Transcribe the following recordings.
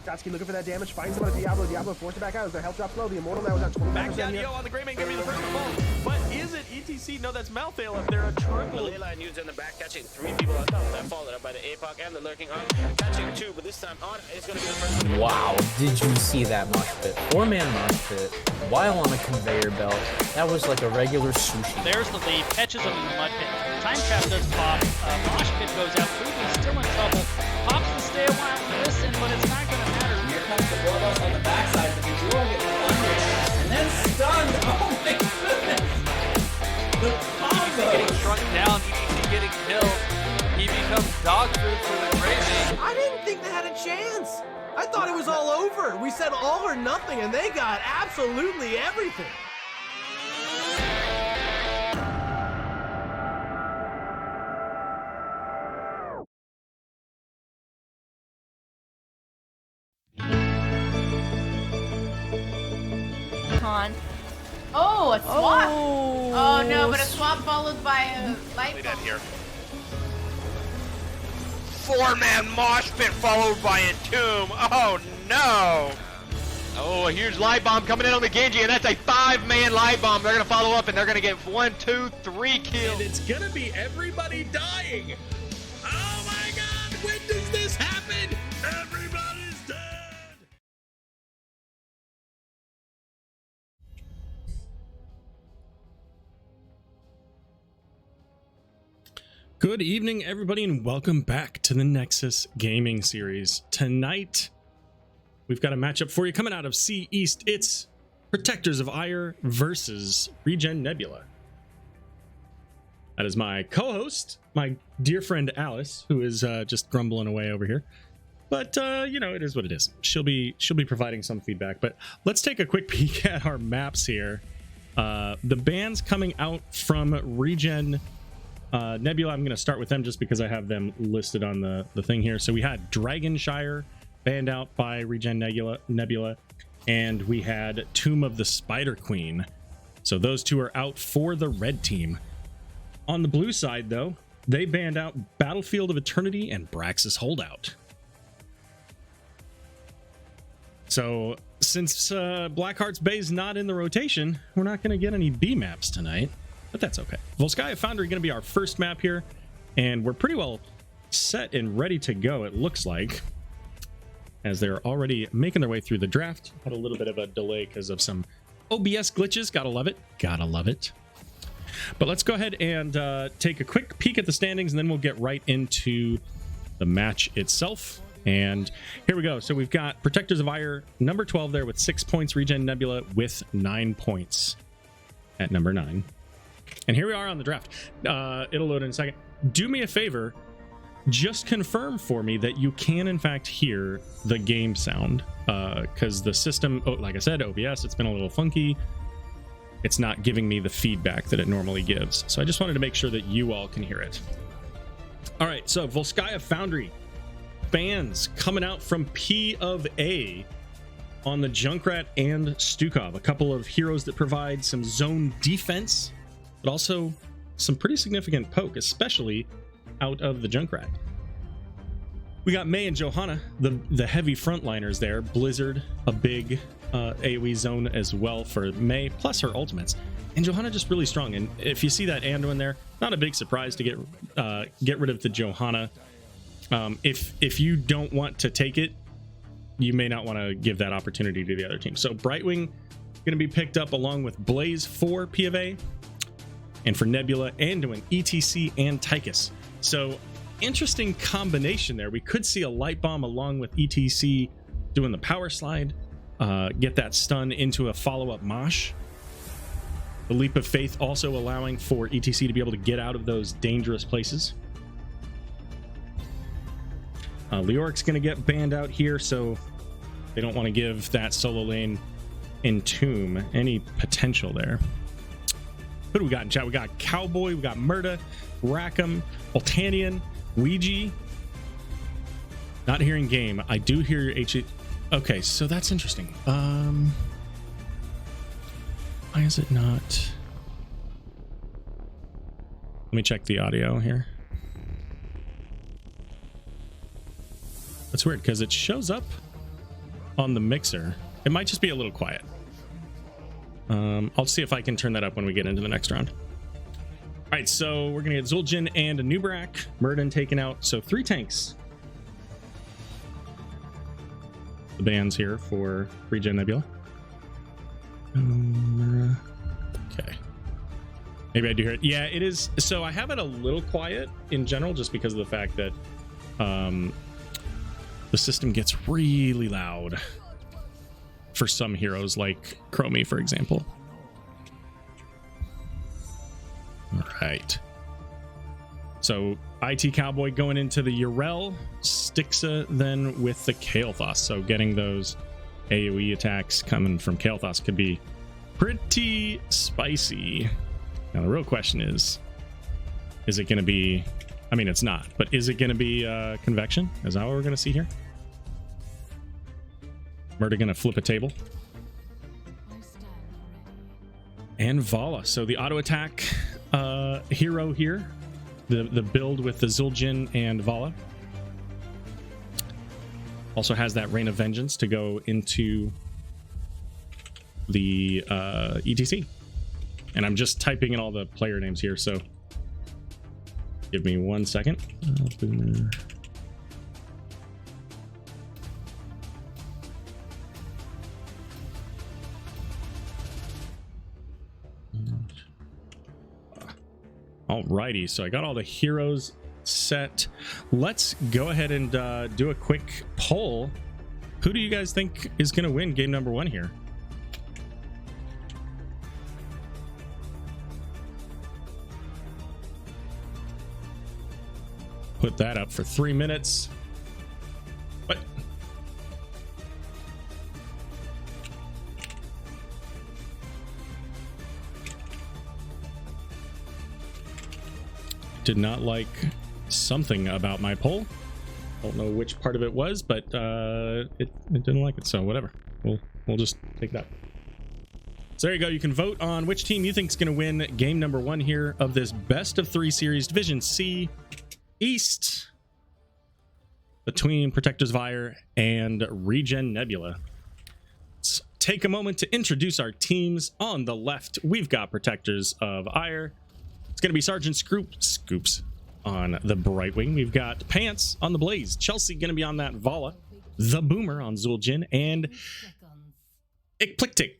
Satsuki looking for that damage, finds someone at Diablo. Diablo forced it back out as their health drops low. The Immortal now is at 25% Back down, here. Yo on the Grey Man, gonna be the first to fall. But is it ETC? No, that's Malthael up there. A triple. Leyline used in the back, catching 3 people on top of that, followed up by the APOC and the lurking on. Catching 2, but this time on is gonna be the first one. Wow, did you see that mosh pit? 4-man mosh pit while on a conveyor belt. That was like a regular sushi. There's the lead, catches him in the mud pit. Time trap does pop. Mosh pit goes out. Ruby's still in trouble. Pops to stay a while and listen, but it's not going to matter. Here comes the Boros on the backside, but he's doing it under. And then stunned. Oh my goodness. The combo. Getting shrunk down, ETC getting killed. He becomes dog food for the Grey Man. I didn't think they had a chance. I thought it was all over. We said all or nothing, and they got absolutely everything. Oh, a swap. Oh no, but a swap followed by a light Dead bulb. here. 4-man mosh pit followed by a tomb. Oh no! Oh, a huge light bomb coming in on the Genji, and that's a 5-man light bomb. They're gonna follow up, and they're gonna get 1, 2, 3 kills. And it's gonna be everybody dying. Oh my god, when does this happen? Everybody's dead. Good evening, everybody, and welcome back to the Nexus Gaming Series. Tonight, we've got a matchup for you coming out of C East. It's Protectors of Aiur versus ReGen Nebula. That is my co-host, my dear friend Alice, who is just grumbling away over here. But you know, it is what it is. She'll be providing some feedback. But let's take a quick peek at our maps here. The bans coming out from ReGen Nebula, I'm going to start with them just because I have them listed on the thing here. So we had Dragonshire banned out by ReGen Nebula, and we had Tomb of the Spider Queen. So those two are out for the red team. On the blue side, though, they banned out Battlefield of Eternity and Braxis Holdout. So since Blackheart's Bay is not in the rotation, we're not going to get any B maps tonight. But that's okay. Volskaya Foundry going to be our first map here, and we're pretty well set and ready to go, it looks like, as they're already making their way through the draft. Had a little bit of a delay because of some OBS glitches. Gotta love it. Gotta love it. But let's go ahead and take a quick peek at the standings, and then we'll get right into the match itself. And here we go. So we've got Protectors of Aiur, number 12 there with 6 points. ReGen Nebula with 9 points at number 9. And here we are on the draft. It'll load in a second. Do me a favor, just confirm for me that you can in fact hear the game sound, because the system, like I said, OBS, it's been a little funky. It's not giving me the feedback that it normally gives. So I just wanted to make sure that you all can hear it. All right, so Volskaya Foundry bans coming out from P of A on the Junkrat and Stukov, a couple of heroes that provide some zone defense, but also some pretty significant poke, especially out of the Junkrat. We got May and Johanna, the heavy frontliners there. Blizzard, a big AoE zone as well for May, plus her ultimates. And Johanna just really strong. And if you see that Anduin there, not a big surprise to get rid of the Johanna. If you don't want to take it, you may not want to give that opportunity to the other team. So Brightwing going to be picked up along with Blaze for P of A. And for Nebula, Anduin, ETC, and Tychus. So, interesting combination there. We could see a light bomb along with ETC doing the power slide, get that stun into a follow-up mosh. The Leap of Faith also allowing for ETC to be able to get out of those dangerous places. Leoric's going to get banned out here, so they don't want to give that solo lane in Tomb any potential there. Who do we got in chat? We got Cowboy, we got Murda, Rackham, Voltanian, Ouija. Not hearing game. I do hear H. Okay, so that's interesting. Why is it not? Let me check the audio here. That's weird because it shows up on the mixer. It might just be a little quiet. I'll see if I can turn that up when we get into the next round. All right, so we're gonna get Zul'jin and a Nubrak. Murden taken out, so 3 tanks. The bans here for ReGen Nebula. Okay. Maybe I do hear it. Yeah, it is. So I have it a little quiet in general, just because of the fact that the system gets really loud for some heroes, like Chromie, for example. All right. So IT Cowboy going into the Urel, Stixa then with the Kael'thas. So getting those AoE attacks coming from Kael'thas could be pretty spicy. Now the real question is it going to be, I mean, it's not, but is it going to be Convection? Is that what we're going to see here? Murder going to flip a table. And Vala. So the auto attack hero here. The build with the Zul'jin and Vala. Also has that Rain of Vengeance to go into the ETC. And I'm just typing in all the player names here, so give me 1 second. Alrighty, so I got all the heroes set. Let's go ahead and do a quick poll. Who do you guys think is going to win game number 1 here? Put that up for 3 minutes. What? Did not like something about my poll. Don't know which part of it was, but it didn't like it, so whatever. We'll just take that. So there you go. You can vote on which team you think is going to win game number 1 here of this best of 3 series, Division C East, between Protectors of Aiur and ReGen Nebula. Let's take a moment to introduce our teams. On the left, we've got Protectors of Aiur. It's going to be Sergeant Scoops on the Brightwing. We've got Pants on the Blaze. Chelsea going to be on that Vala. The Boomer on Zul'jin. And Ikpliktik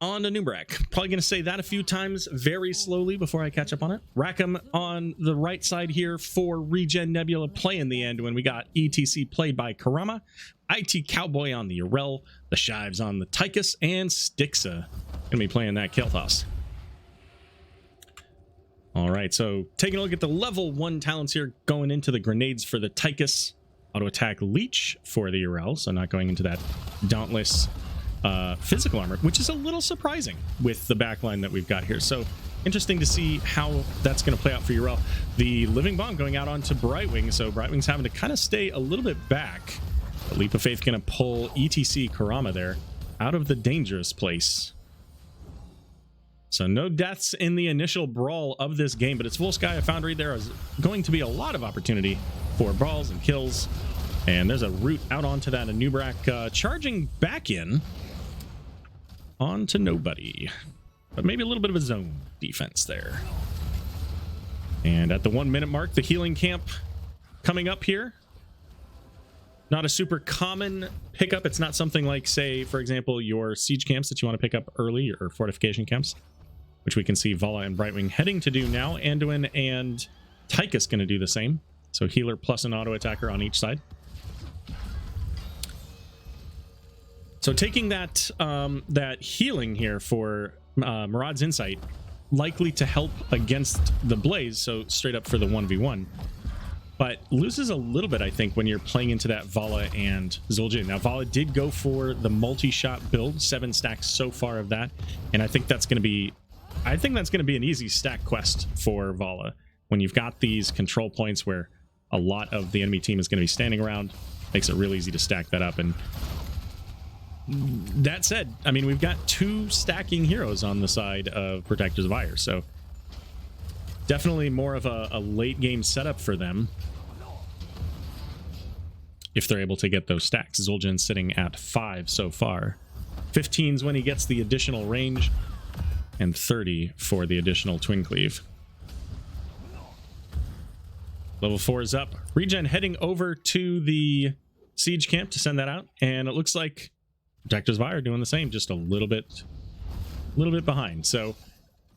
on the Nubrak. Probably going to say that a few times very slowly before I catch up on it. Rackham on the right side here for ReGen Nebula playing the end when we got ETC played by Karama. IT Cowboy on the Urel. The Shives on the Tychus. And Stixa going to be playing that Kael'thas. All right, so taking a look at the level 1 talents here, going into the grenades for the Tychus, auto attack Leech for the Urel, so not going into that Dauntless physical armor, which is a little surprising with the backline that we've got here. So interesting to see how that's going to play out for Urel. The Living Bomb going out onto Brightwing, so Brightwing's having to kind of stay a little bit back. But Leap of Faith going to pull ETC Karama there out of the dangerous place. So no deaths in the initial brawl of this game, but it's Volskaya Foundry. There is going to be a lot of opportunity for brawls and kills. And there's a route out onto that Nubrak, charging back in onto nobody. But maybe a little bit of a zone defense there. And at the 1 minute mark, the healing camp coming up here. Not a super common pickup. It's not something like, say, for example, your siege camps that you want to pick up early, or fortification camps, which we can see Vala and Brightwing heading to do now. Anduin and Tychus going to do the same. So healer plus an auto attacker on each side. So taking that that healing here for Murad's Insight, likely to help against the Blaze, so straight up for the 1v1. But loses a little bit, I think, when you're playing into that Vala and Zul'jin. Now, Vala did go for the multi-shot build, 7 stacks so far of that. And I think that's going to be an easy stack quest for Vala. When you've got these control points where a lot of the enemy team is going to be standing around, makes it real easy to stack that up. And that said, I mean, we've got 2 stacking heroes on the side of Protectors of Aiur, so definitely more of a late game setup for them. if they're able to get those stacks. Zul'jin sitting at 5 so far. 15's when he gets the additional range, and 30 for the additional twin cleave. Level 4 is up. ReGen heading over to the siege camp to send that out, and it looks like Protectors of Aiur doing the same, just a little bit behind. So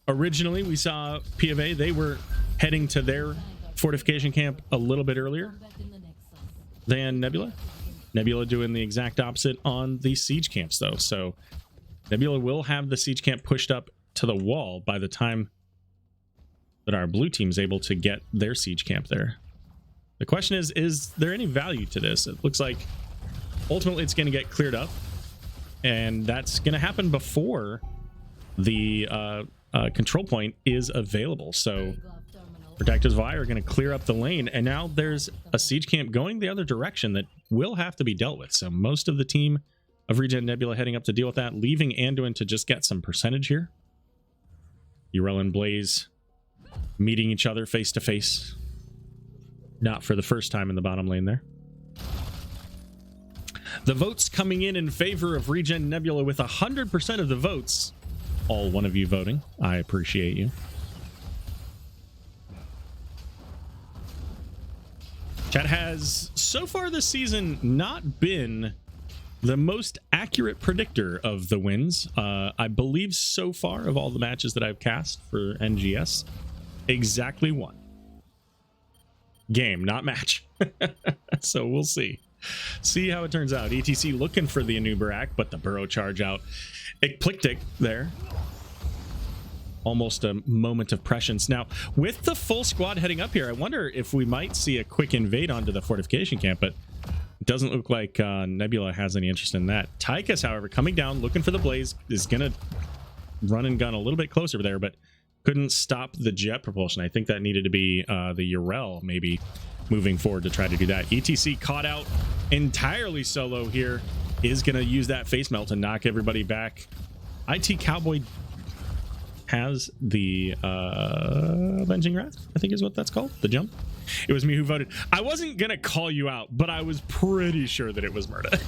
originally we saw P of A, they were heading to their fortification camp a little bit earlier than Nebula. Nebula doing the exact opposite on the siege camps though. So Nebula will have the siege camp pushed up to the wall by the time that our blue team is able to get their siege camp there. The question is there any value to this? It looks like ultimately it's going to get cleared up, and that's going to happen before the control point is available. So Protectors of Aiur are going to clear up the lane, and now there's a siege camp going the other direction that will have to be dealt with. So most of the team of ReGen Nebula heading up to deal with that, leaving Anduin to just get some percentage here. Urel and Blaze meeting each other face to face. Not for the first time in the bottom lane there. The votes coming in favor of ReGen Nebula with 100% of the votes. All one of you voting. I appreciate you. Chat has so far this season not been the most accurate predictor of the wins. I believe so far of all the matches that I've cast for NGS, exactly one. Game, not match. So we'll see. See how it turns out. ETC looking for the Anubarak, but the burrow charge out. Eclectic there. Almost a moment of prescience. Now, with the full squad heading up here, I wonder if we might see a quick invade onto the fortification camp, but it doesn't look like Nebula has any interest in that. Tychus, however, coming down, looking for the Blaze, is going to run and gun a little bit closer there, but couldn't stop the jet propulsion. I think that needed to be the Urel maybe moving forward to try to do that. ETC caught out entirely solo here, is going to use that face melt to knock everybody back. IT Cowboy has the Avenging Wrath, I think is what that's called, the jump. It was me who voted. I wasn't gonna call you out, but I was pretty sure that it was Murda.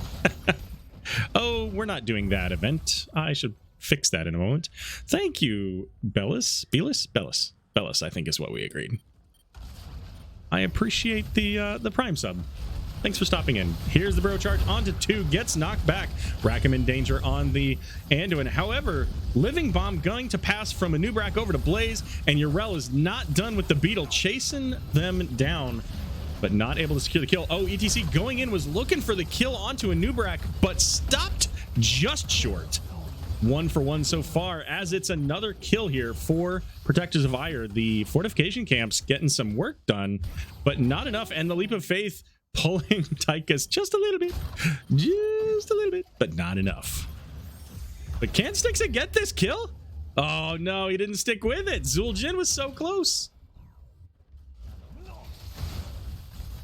Oh, we're not doing that event. I should fix that in a moment. Thank you, Bellis, I think is what we agreed. I appreciate the Prime sub. Thanks for stopping in. Here's the bro charge onto 2, gets knocked back. Rackham in danger on the Anduin. However, Living Bomb going to pass from Anubarak over to Blaze, and Urel is not done with the Beetle, chasing them down, but not able to secure the kill. Oh, ETC going in, was looking for the kill onto Anubarak, but stopped just short. 1 for 1 so far, as it's another kill here for Protectors of Aiur. The fortification camps getting some work done, but not enough, and the Leap of Faith pulling Tychus just a little bit, but not enough. But can Stixa get this kill? Oh no, he didn't stick with it. Zul'jin was so close.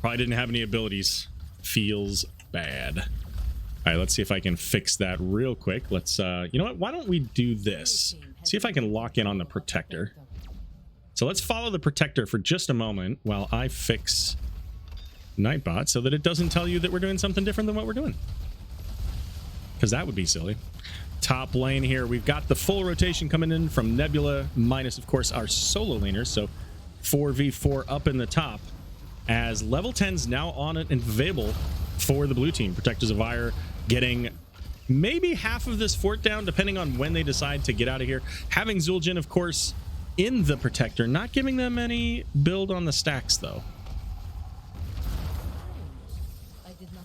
Probably didn't have any abilities. Feels bad. All right, let's see if I can fix that real quick. Let's, you know what? Why don't we do this? See if I can lock in on the Protector. So let's follow the Protector for just a moment while I fix Nightbot so that it doesn't tell you that we're doing something different than what we're doing, because that would be silly. Top lane here, we've got the full rotation coming in from Nebula, minus of course our solo laners, so 4v4 up in the top, as level 10's now on it and available for the blue team. Protectors of Aiur getting maybe half of this fort down depending on when they decide to get out of here. Having Zul'jin of course in the Protector, not giving them any build on the stacks though.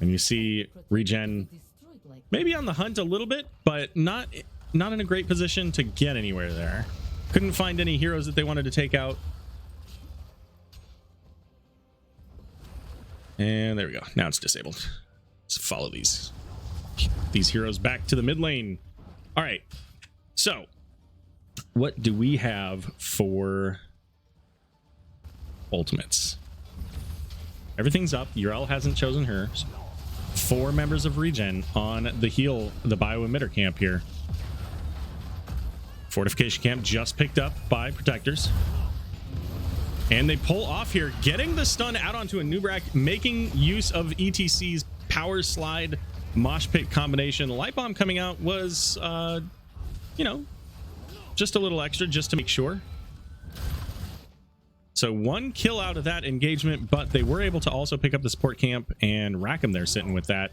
And you see ReGen maybe on the hunt a little bit, but not in a great position to get anywhere there. Couldn't find any heroes that they wanted to take out. And there we go. Now it's disabled. Let's follow these heroes back to the mid lane. All right. So what do we have for ultimates? Everything's up. Urel hasn't chosen hers. 4 members of ReGen on the bio-emitter camp here. Fortification camp just picked up by Protectors. And they pull off here, getting the stun out onto a Nubrak, making use of ETC's power slide mosh pit combination. The light bomb coming out was, you know, just a little extra just to make sure. So 1 kill out of that engagement, but they were able to also pick up the support camp, and Rackham there sitting with that.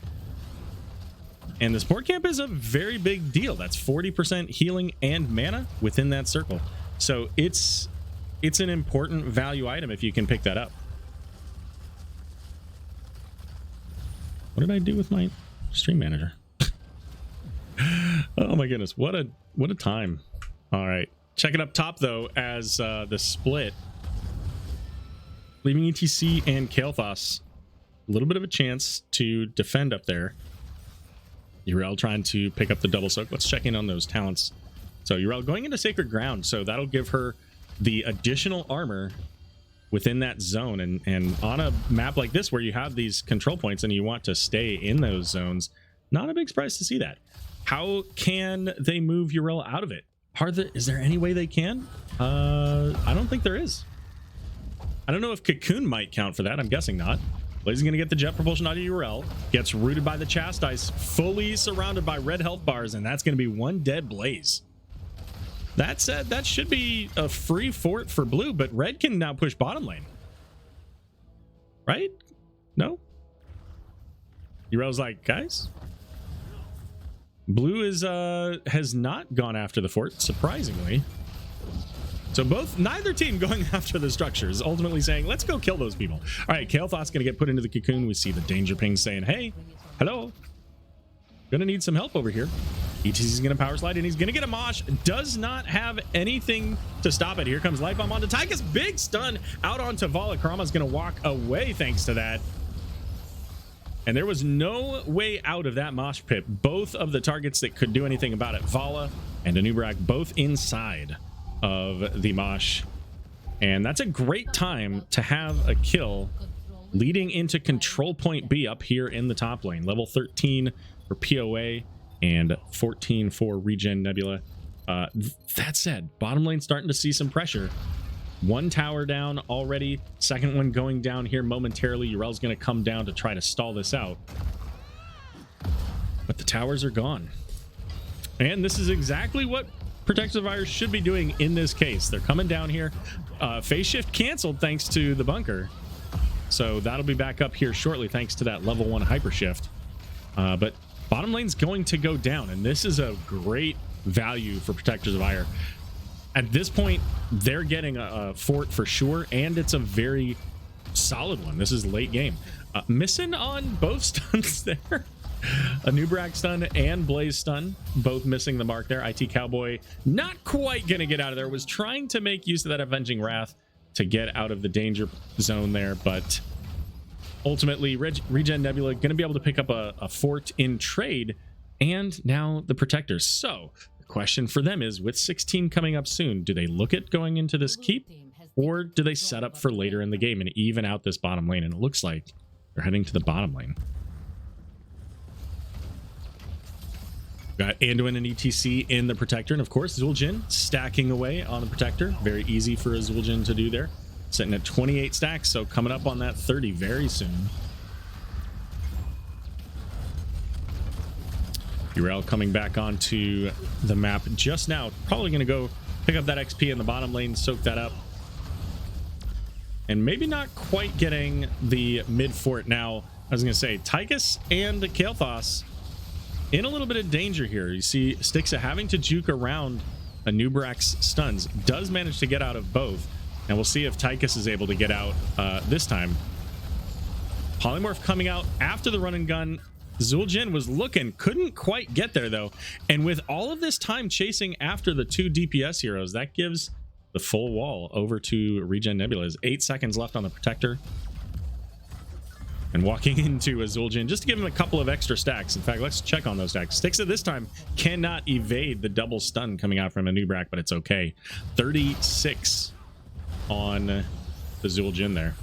And the support camp is a very big deal. That's 40% healing and mana within that circle. So it's an important value item if you can pick that up. What did I do with my stream manager? Oh my goodness, what a time. All right, check it up top though, as the split, leaving ETC and Kael'thas a little bit of a chance to defend up there. Yrel trying to pick up the double soak. Let's check in on those talents. So Yrel going into Sacred Ground, so that'll give her the additional armor within that zone. And on a map like this where you have these control points and you want to stay in those zones, not a big surprise to see that. How can they move Yrel out of it? Is there any way they can? I don't think there is. I don't know if Cocoon might count for that. I'm guessing not. Blaze is going to get the jet propulsion out of Yrel. Gets rooted by the Chastise, fully surrounded by red health bars, and that's going to be 1 dead Blaze. That said, that should be a free fort for blue, but red can now push bottom lane. Right? No? Yrel's like, guys? Blue has not gone after the fort, surprisingly. So neither team going after the structures, ultimately saying, let's go kill those people. All right, Kael'thas gonna get put into the cocoon. We see the danger ping saying, hey, hello, gonna need some help over here. ETC's gonna power slide and he's gonna get a mosh. Does not have anything to stop it. Here comes light bomb onto Tychus. Big stun out onto Vala. Karama's gonna walk away thanks to that. And there was no way out of that mosh pit. Both of the targets that could do anything about it, Vala and Anubrak, both inside of the mosh. And that's a great time to have a kill leading into control point B up here in the top lane. Level 13 for POA and 14 for ReGen Nebula. That said, bottom lane starting to see some pressure. 1 tower down already, 2nd one going down here momentarily. Yrel's going to come down to try to stall this out, but the towers are gone. And this is exactly what Protectors of Aiur should be doing in this case. They're coming down here. Phase shift canceled thanks to the bunker, so that'll be back up here shortly thanks to that level 1 hyper shift. But bottom lane's going to go down, and this is a great value for Protectors of Aiur. At this point, they're getting a fort for sure, and it's a very solid one. This is late game. Missing on both stuns there. A Nubrak stun and Blaze stun, both missing the mark there. IT Cowboy not quite gonna get out of there. Was trying to make use of that Avenging Wrath to get out of the danger zone there, but ultimately ReGen Nebula gonna be able to pick up a fort in trade, and now the Protectors. So the question for them is, with 16 coming up soon, do they look at going into this keep, or do they set up for later in the game and even out this bottom lane? And it looks like they're heading to the bottom lane. Got Anduin and ETC in the Protector, and of course Zul'jin stacking away on the Protector. Very easy for a Zul'jin to do there. Sitting at 28 stacks, so coming up on that 30 very soon. Yrel coming back onto the map just now. Probably going to go pick up that XP in the bottom lane, soak that up. And maybe not quite getting the mid fort now. I was going to say, Tychus and Kael'thas in a little bit of danger here. You see Stixa having to juke around Anubrak's stuns. Does manage to get out of both. And we'll see if Tychus is able to get out this time. Polymorph coming out after the run and gun. Zul'jin was looking, couldn't quite get there though. And with all of this time chasing after the 2 DPS heroes, that gives the full wall over to ReGen Nebula. 8 seconds left on the Protector. And walking into a Zul'jin just to give him a couple of extra stacks. In fact, let's check on those stacks. Stixa this time cannot evade the double stun coming out from Anubrak, but it's okay. 36 on the Zul'jin there.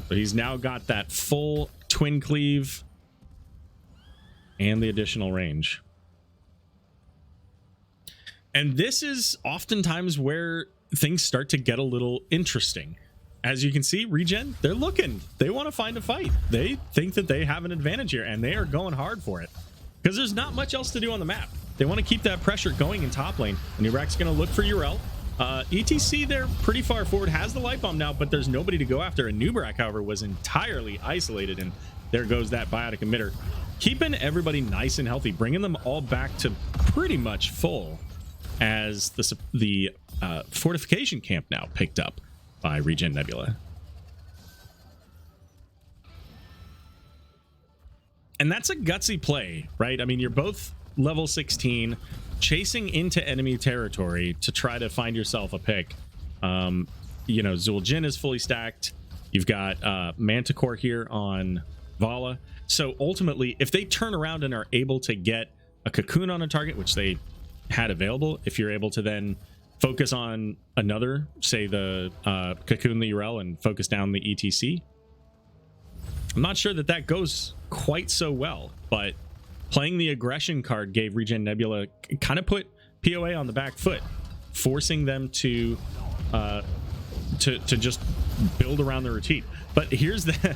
So he's now got that full twin cleave and the additional range. And this is oftentimes where things start to get a little interesting. As you can see, ReGen, they're looking. They want to find a fight. They think that they have an advantage here, and they are going hard for it. Because there's not much else to do on the map. They want to keep that pressure going in top lane. Nubrak's going to look for Urel. ETC, they're pretty far forward, has the light bomb now, but there's nobody to go after. And Nubrak, however, was entirely isolated, and there goes that biotic emitter. Keeping everybody nice and healthy, bringing them all back to pretty much full as the fortification camp now picked up by ReGen Nebula. And that's a gutsy play, right? I mean, you're both level 16, chasing into enemy territory to try to find yourself a pick. You know, Zul'jin is fully stacked. You've got Manticore here on Vala. So ultimately, if they turn around and are able to get a cocoon on a target, which they had available, if you're able to then focus on another, say the cocoon the URL, and focus down the ETC, I'm not sure that that goes quite so well, but playing the aggression card gave ReGen Nebula kind of put POA on the back foot, forcing them to just build around the retreat. But here's the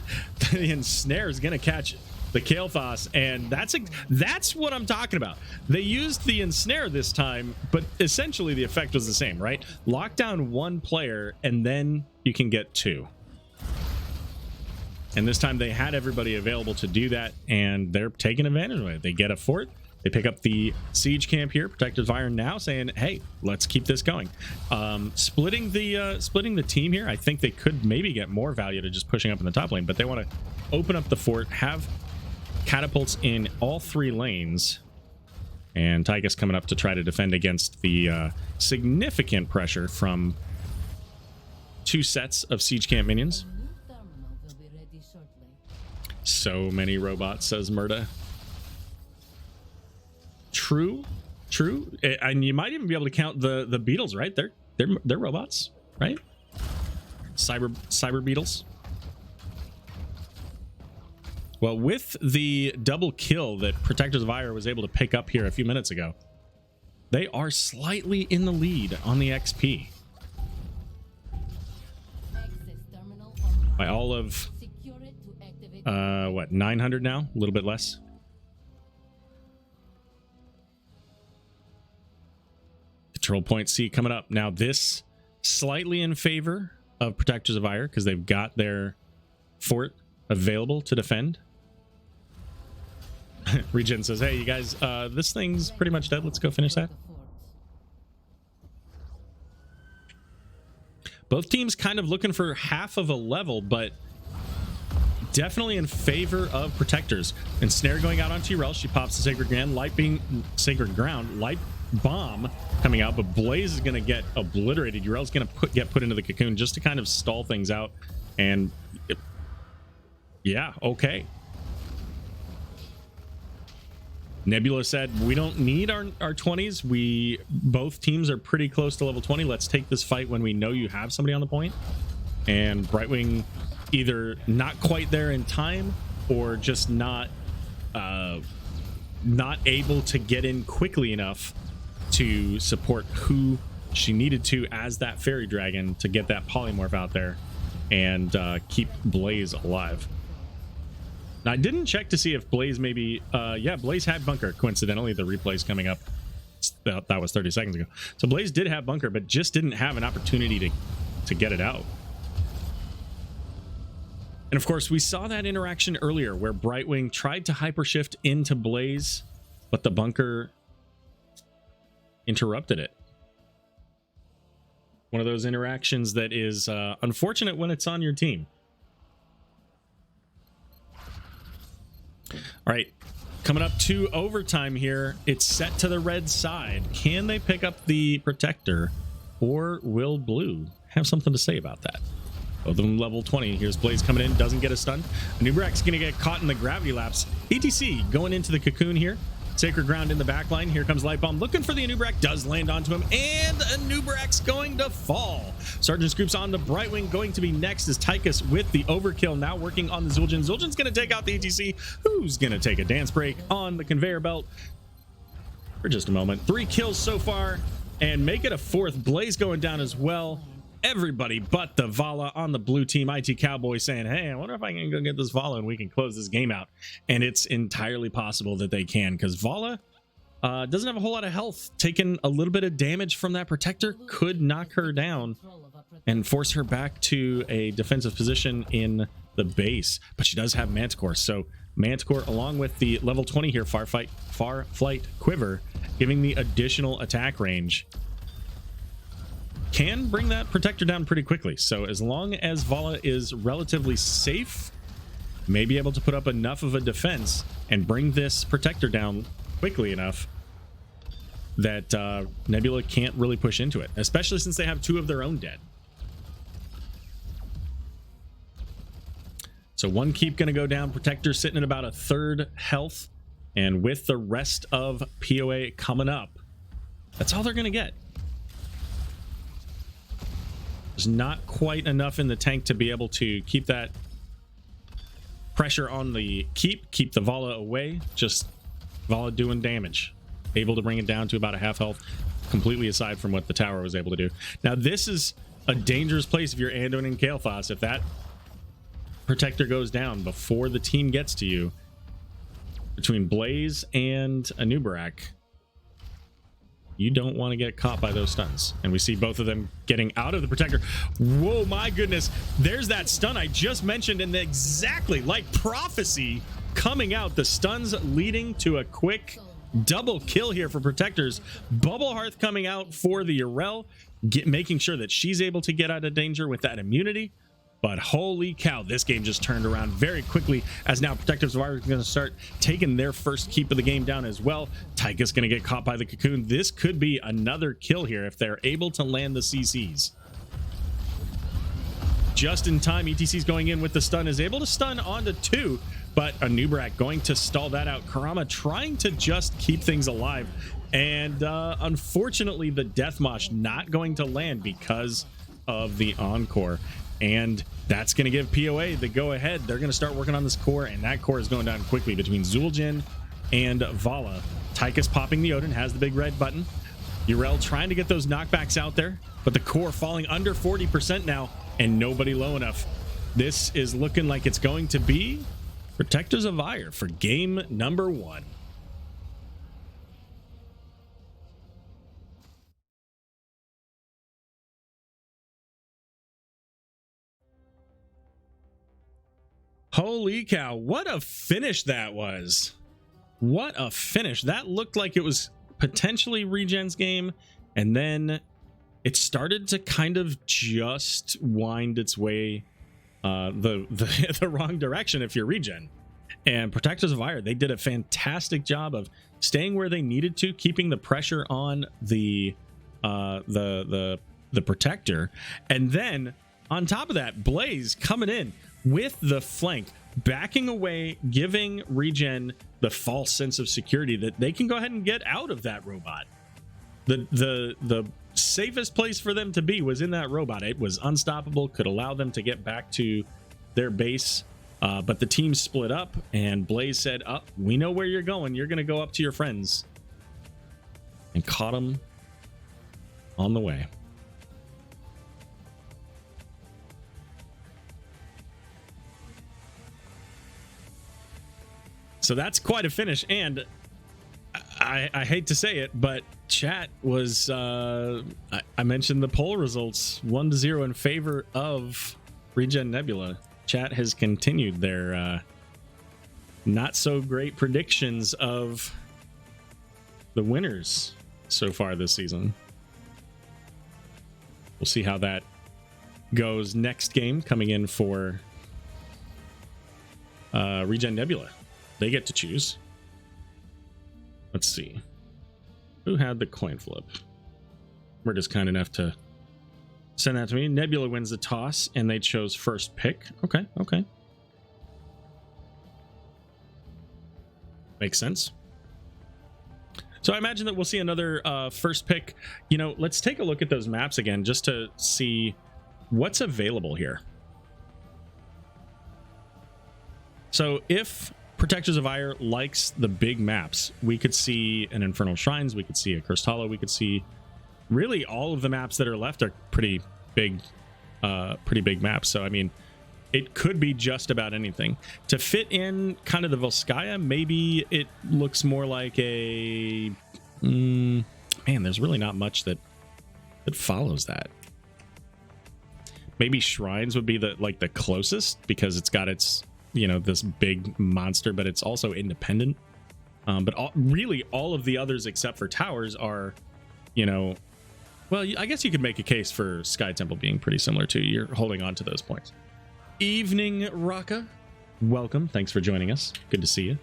ensnare is going to catch the Kael'thas, and that's what I'm talking about. They used the ensnare this time, but essentially the effect was the same, right? Lock down one player, and then you can get two. And this time they had everybody available to do that, and they're taking advantage of it. They get a fort. They pick up the siege camp here. Protective Iron now saying, hey, let's keep this going. Splitting the team here, I think they could maybe get more value to just pushing up in the top lane, but they want to open up the fort, have catapults in all three lanes, and Tychus coming up to try to defend against the significant pressure from two sets of siege camp minions. So many robots, says Murda. True. And you might even be able to count the beetles, right? They're robots, right? Cyber beetles. Well, with the double kill that Protectors of Aiur was able to pick up here a few minutes ago, they are slightly in the lead on the XP. By all of what, 900 now? A little bit less. Control point C coming up. Now this slightly in favor of Protectors of Aiur because they've got their fort available to defend. ReGen says, hey, you guys, this thing's pretty much dead. Let's go finish that. Both teams kind of looking for half of a level, but definitely in favor of Protectors. And Snare going out on Tyrell. She pops the Sacred Ground. Light Bomb coming out, but Blaze is going to get obliterated. Urel's going to get put into the cocoon just to kind of stall things out. And yeah, okay. Nebula said, we don't need our 20s. Both teams are pretty close to level 20. Let's take this fight when we know you have somebody on the point. And Brightwing either not quite there in time or just not able to get in quickly enough to support who she needed to as that fairy dragon to get that polymorph out there and keep Blaze alive. Now, I didn't check to see if Blaze maybe yeah, Blaze had bunker. Coincidentally, the replay's coming up. That was 30 seconds ago. So Blaze did have bunker, but just didn't have an opportunity to get it out. And of course, we saw that interaction earlier where Brightwing tried to hypershift into Blaze, but the bunker interrupted it. One of those interactions that is unfortunate when it's on your team. All right, coming up to overtime here. It's set to the red side. Can they pick up the Protector, or will Blue have something to say about that? Both of them level 20. Here's Blaze coming in, doesn't get a stun. Nubrak's gonna get caught in the gravity lapse. ETC going into the cocoon here. Sacred Ground in the back line. Here comes Light Bomb looking for the Anubrak, does land onto him, and Anubrak's going to fall. Sergeant's group's on the Brightwing, going to be next as Tychus with the overkill, now working on the Zul'jin. Zul'jin's going to take out the ETC, who's going to take a dance break on the conveyor belt for just a moment. 3 kills so far and make it a fourth. Blaze going down as well. Everybody but the Vala on the blue team. IT Cowboy saying, hey, I wonder if I can go get this Vala and we can close this game out. And it's entirely possible that they can, because Vala doesn't have a whole lot of health. Taking a little bit of damage from that protector could knock her down and force her back to a defensive position in the base. But she does have Manticore, so Manticore along with the level 20 here, Far Flight Quiver, giving the additional attack range, can bring that protector down pretty quickly. So as long as Vala is relatively safe, may be able to put up enough of a defense and bring this protector down quickly enough that Nebula can't really push into it, especially since they have two of their own dead. So one keep going to go down. Protector sitting at about a third health, and with the rest of POA coming up, that's all they're going to get. There's not quite enough in the tank to be able to keep that pressure on the keep the Vala away. Just Vala doing damage, able to bring it down to about a half health, completely aside from what the tower was able to do. Now this is a dangerous place if you're Anduin and Kael'thas. If that protector goes down before the team gets to you, between Blaze and Anubarak, you don't want to get caught by those stuns. And we see both of them getting out of the protector. Whoa, my goodness. There's that stun I just mentioned, and exactly like prophecy coming out, the stuns leading to a quick double kill here for protectors. Bubble Hearth coming out for the Urel, making sure that she's able to get out of danger with that immunity. But holy cow, this game just turned around very quickly, as now Protectives are going to start taking their first keep of the game down as well. Tyka's going to get caught by the cocoon. This could be another kill here if they're able to land the CCs. Just in time, ETC's going in with the stun, is able to stun onto two, but Anubarak going to stall that out. Karama trying to just keep things alive, and unfortunately the Deathmosh not going to land because of the Encore. And that's going to give POA the go-ahead. They're going to start working on this core, and that core is going down quickly between Zul'jin and Vala. Tyka's popping the Odin, has the big red button. Urel trying to get those knockbacks out there, but the core falling under 40% now, and nobody low enough. This is looking like it's going to be Protectors of Aiur for game number 1. Holy cow, what a finish that was. What a finish. That looked like it was potentially ReGen's game, and then it started to kind of just wind its way the wrong direction if you're ReGen. And Protectors of Aiur, they did a fantastic job of staying where they needed to, keeping the pressure on the protector, and then on top of that, Blaze coming in with the flank, backing away, giving ReGen the false sense of security that they can go ahead and get out of that robot. The safest place for them to be was in that robot. It was unstoppable, could allow them to get back to their base, but the team split up, and Blaze said, we know where you're going. You're going to go up to your friends, and caught them on the way. So that's quite a finish, and I hate to say it, but chat was, I mentioned the poll results, 1-0 in favor of ReGen Nebula. Chat has continued their not so great predictions of the winners so far this season. We'll see how that goes next game, coming in for ReGen Nebula. They get to choose. Let's see. Who had the coin flip? We're just kind enough to send that to me. Nebula wins the toss, and they chose first pick. Okay, okay. Makes sense. So I imagine that we'll see another first pick. You know, let's take a look at those maps again just to see what's available here. So if Protectors of Aiur likes the big maps, we could see an Infernal Shrines, we could see a Cursed Hollow, we could see really all of the maps that are left are pretty big maps. So I mean, it could be just about anything. To fit in kind of the Volskaya, maybe it looks more like a man, there's really not much that follows that. Maybe Shrines would be the closest, because it's got its, you know, this big monster, but it's also independent. But really all of the others except for Towers are, you know, well, I guess you could make a case for Sky Temple being pretty similar too. You're holding on to those points. Evening, Raka. Welcome. Thanks for joining us. Good to see you.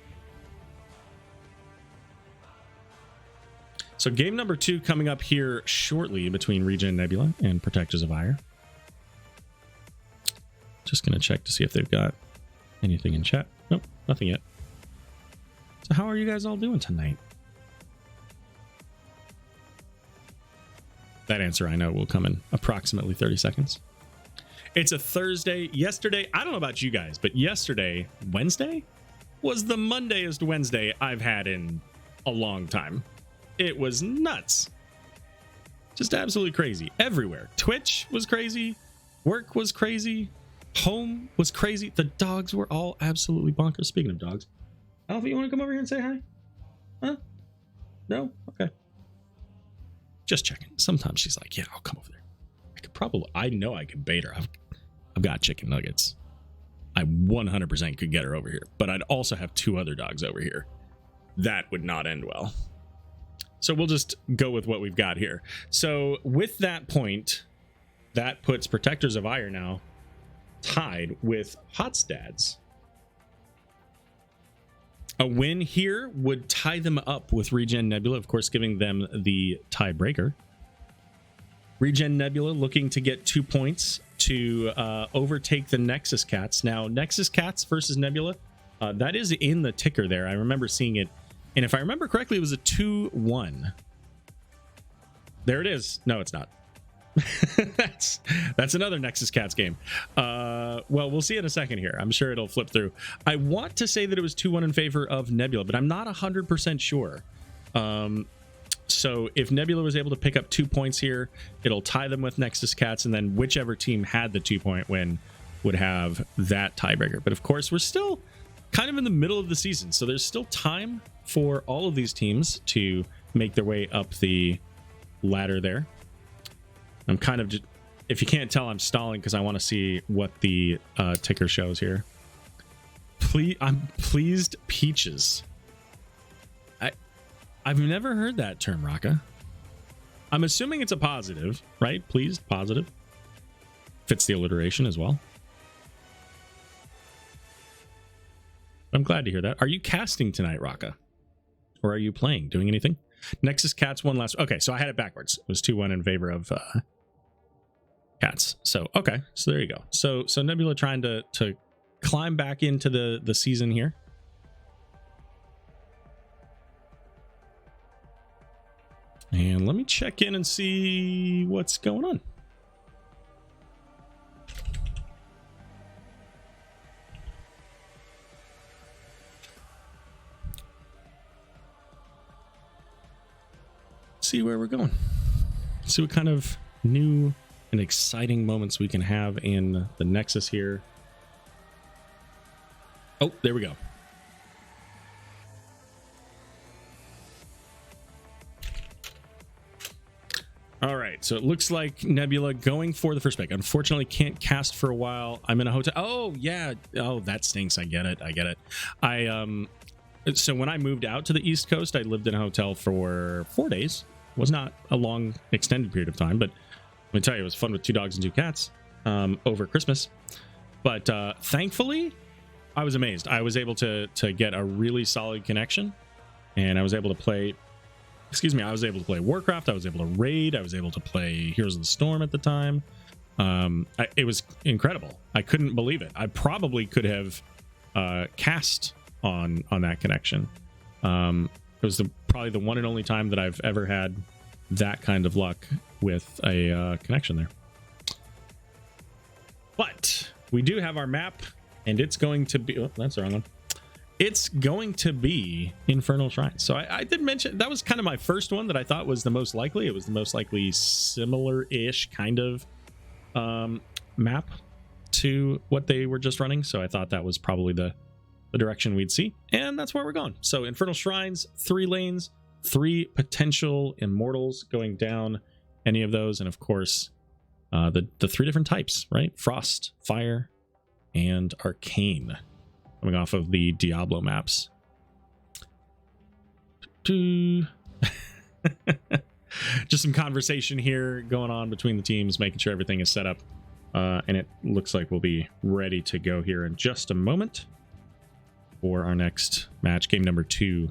So game number 2 coming up here shortly between ReGen, Nebula, and Protectors of Aiur. Just going to check to see if they've got anything in chat. Nope, nothing yet. So how are you guys all doing tonight? That answer I know will come in approximately 30 seconds. It's a Thursday. Yesterday, I don't know about you guys, but yesterday, Wednesday, was the Mondayest Wednesday I've had in a long time. It was nuts. Just absolutely crazy. Everywhere. Twitch was crazy. Work was crazy. Home was crazy. The dogs were all absolutely bonkers. Speaking of dogs, Alpha, you want to come over here and say hi? Huh? No? Okay. Just checking. Sometimes she's like, yeah, I'll come over there. I know I could bait her. I've got chicken nuggets. I 100% could get her over here, but I'd also have 2 other dogs over here. That would not end well. So we'll just go with what we've got here. So with that point, that puts Protectors of Aiur now tied with HotS. A win here would tie them up with ReGen Nebula, of course, giving them the tiebreaker. ReGen Nebula looking to get 2 points to overtake the Nexus Cats. Now, Nexus Cats versus Nebula, that is in the ticker there. I remember seeing it. And if I remember correctly, it was a 2-1. There it is. No, it's not. that's another Nexus Cats game. Well, we'll see in a second here. I'm sure it'll flip through. I want to say that it was 2-1 in favor of Nebula, but I'm not 100% sure. So if Nebula was able to pick up 2 points here, it'll tie them with Nexus Cats, and then whichever team had the 2-point win would have that tiebreaker. But of course, we're still kind of in the middle of the season, so there's still time for all of these teams to make their way up the ladder there. I'm kind of just, if you can't tell, I'm stalling because I want to see what the ticker shows here. I'm pleased Peaches. I've never heard that term, Raka. I'm assuming it's a positive, right? Pleased, positive. Fits the alliteration as well. I'm glad to hear that. Are you casting tonight, Raka? Or are you playing, doing anything? Nexus Cats won last. Okay, so I had it backwards. It was 2-1 in favor of Cats. So okay, so there you go. So Nebula trying to climb back into the season here. And let me check in and see what's going on. See where we're going. See what kind of new and exciting moments we can have in the Nexus here. Oh, there we go. All right, so it looks like Nebula going for the first pick. Unfortunately, can't cast for a while. I'm in a hotel. Oh, yeah. Oh, that stinks. I get it. So when I moved out to the East Coast, I lived in a hotel for 4 days. It was not a long, extended period of time, but let me tell you, it was fun with 2 dogs and 2 cats over Christmas. But thankfully, I was amazed. I was able to get a really solid connection, and I was able to play... I was able to play Warcraft. I was able to raid. I was able to play Heroes of the Storm at the time. It was incredible. I couldn't believe it. I probably could have cast on that connection. It was probably the one and only time that I've ever had that kind of luck with a connection there. But we do have our map, and it's going to be... Oh, that's the wrong one. it's going to be Infernal Shrines. So I did mention that was kind of my first one that I thought was the most likely. It was the most likely similar-ish kind of map to what they were just running. So I thought that was probably the direction we'd see. And that's where we're going. So Infernal Shrines, 3 lanes, 3 potential immortals going down any of those. And of course, the 3 different types, right? Frost, Fire, and Arcane. Coming off of the Diablo maps. Just some conversation here going on between the teams, making sure everything is set up. And it looks like we'll be ready to go here in just a moment for our next match, game number 2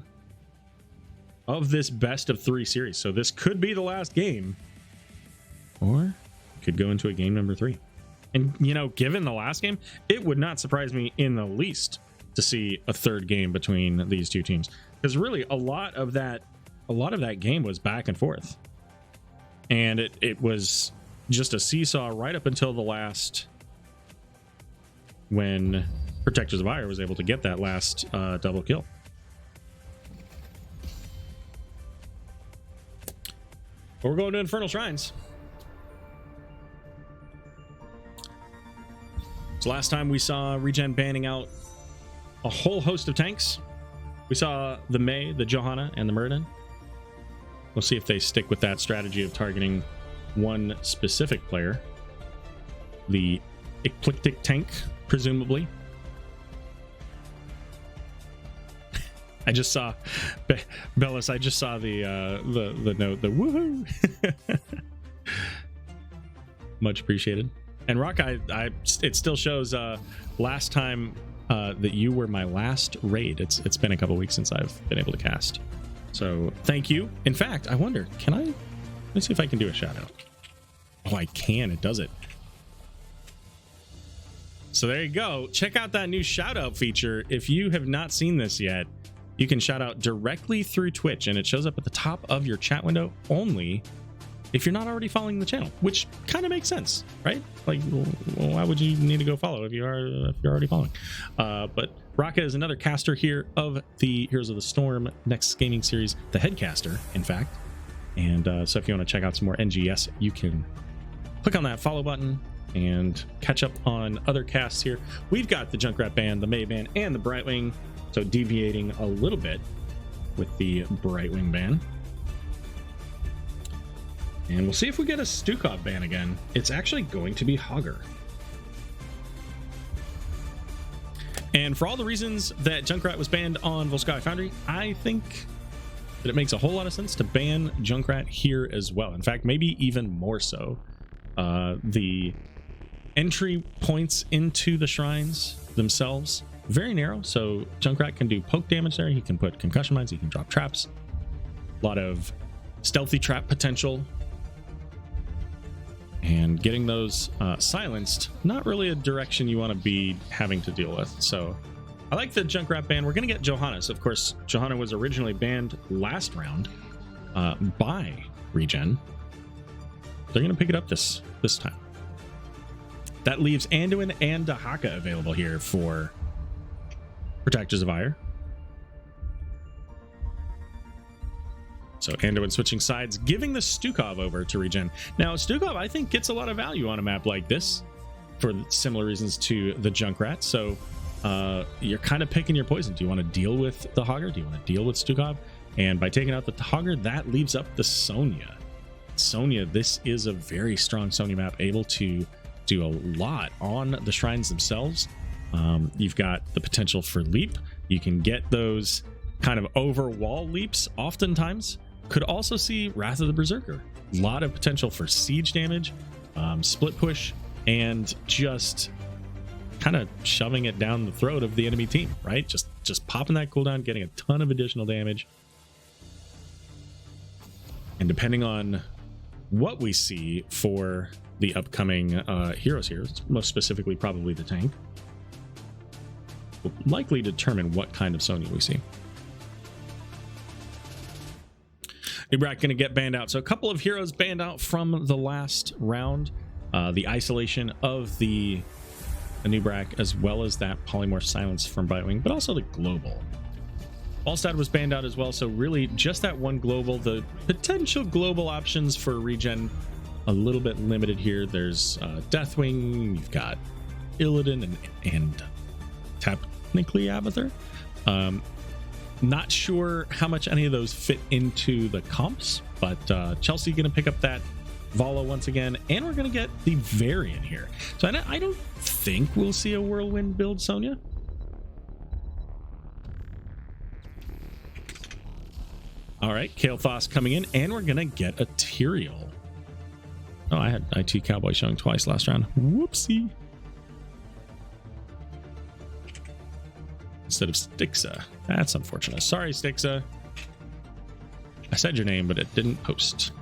of this best of 3 series. So this could be the last game, or could go into a game number 3. And, you know, given the last game, it would not surprise me in the least to see a 3rd game between these 2 teams, because really a lot of that game was back and forth, and it was just a seesaw right up until the last, when Protectors of Aiur was able to get that last double kill. But we're going to Infernal Shrines. So last time we saw ReGen banning out a whole host of tanks. We saw the Mei, the Johanna, and the Muradin. We'll see if they stick with that strategy of targeting one specific player. The Eclectic tank, presumably. I just saw Bellis. I just saw the note, the woohoo. Much appreciated. And Rock, it still shows last time that you were my last raid. It's been a couple weeks since I've been able to cast. So thank you. In fact, I wonder, can I? Let's see if I can do a shout out. Oh, I can. It does it. So there you go. Check out that new shout out feature. If you have not seen this yet, you can shout out directly through Twitch, and it shows up at the top of your chat window only if you're not already following the channel, which kind of makes sense, right? Like, well, why would you need to go follow if you're already following? But Raka is another caster here of the Heroes of the Storm Nexus Gaming Series, the head caster, in fact. And so if you want to check out some more NGS, you can click on that follow button and catch up on other casts here. We've got the Junkrat band, the Mei band, and the Brightwing. So deviating a little bit with the Brightwing ban. And we'll see if we get a Stukov ban again. It's actually going to be Hogger. And for all the reasons that Junkrat was banned on Volskaya Foundry, I think that it makes a whole lot of sense to ban Junkrat here as well. In fact, maybe even more so. The entry points into the shrines themselves, very narrow, so Junkrat can do poke damage there. He can put concussion mines, he can drop traps, a lot of stealthy trap potential, and getting those silenced, not really a direction you want to be having to deal with. So I like the Junkrat ban. We're going to get Johanna. So of course, Johanna was originally banned last round by ReGen. They're going to pick it up this time. That leaves Anduin and Dahaka available here for Protectors of Aiur. So Anduin switching sides, giving the Stukov over to ReGen. Now, Stukov, I think, gets a lot of value on a map like this for similar reasons to the Junkrat. So you're kind of picking your poison. Do you want to deal with the Hogger? Do you want to deal with Stukov? And by taking out the Hogger, that leaves up the Sonya. Sonya, this is a very strong Sonya map, able to do a lot on the shrines themselves. You've got the potential for leap. You can get those kind of over wall leaps oftentimes. Could also see Wrath of the Berserker. A lot of potential for siege damage, split push, and just kind of shoving it down the throat of the enemy team, right? Just popping that cooldown, getting a ton of additional damage. And depending on what we see for the upcoming heroes here, most specifically probably the tank, will likely determine what kind of Sonya we see. Ibrak going to get banned out. So a couple of heroes banned out from the last round. The isolation of the Anubrak, as well as that Polymorph Silence from Bitewing, but also the Global. Allstad was banned out as well, so really just that one Global. The potential Global options for ReGen a little bit limited here. There's Deathwing, you've got Illidan and technically Abathur. Not sure how much any of those fit into the comps, but Chelsea going to pick up that Valo once again, and we're going to get the variant here. So I don't think we'll see a Whirlwind build, Sonya. All right, Kael'thas coming in, and we're going to get a Tyrael. Oh, I had IT Cowboy showing twice last round. Whoopsie. Instead of Stixa. That's unfortunate. Sorry, Stixa. I said your name, but it didn't post.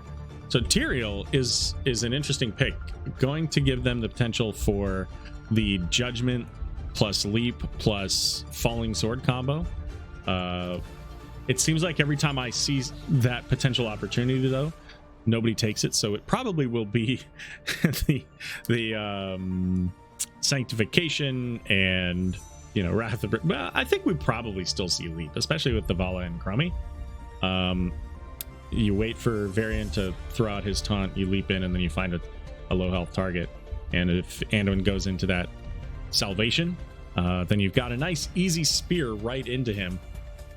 So Tyrael is an interesting pick. Going to give them the potential for the Judgment plus Leap plus Falling Sword combo. It seems like every time I see that potential opportunity, though, nobody takes it. So it probably will be the Sanctification and, you know, Wrath of... Well, I think we probably still see Leap, especially with the Vala and Crummy. You wait for Varian to throw out his taunt, you leap in, and then you find a low health target. And if Anduin goes into that Salvation, then you've got a nice easy spear right into him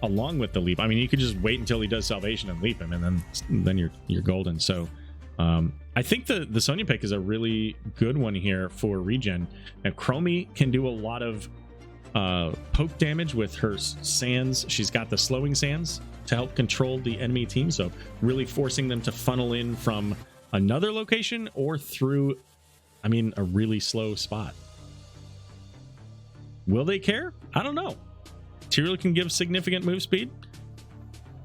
along with the leap. I mean, you could just wait until he does Salvation and leap him, and then you're golden. So I think the Sonya pick is a really good one here for ReGen. Now Chromie can do a lot of poke damage with her sands. She's got the slowing sands to help control the enemy team, so really forcing them to funnel in from another location or through, I mean, a really slow spot. Will they care? I don't know. Tyrael can give significant move speed.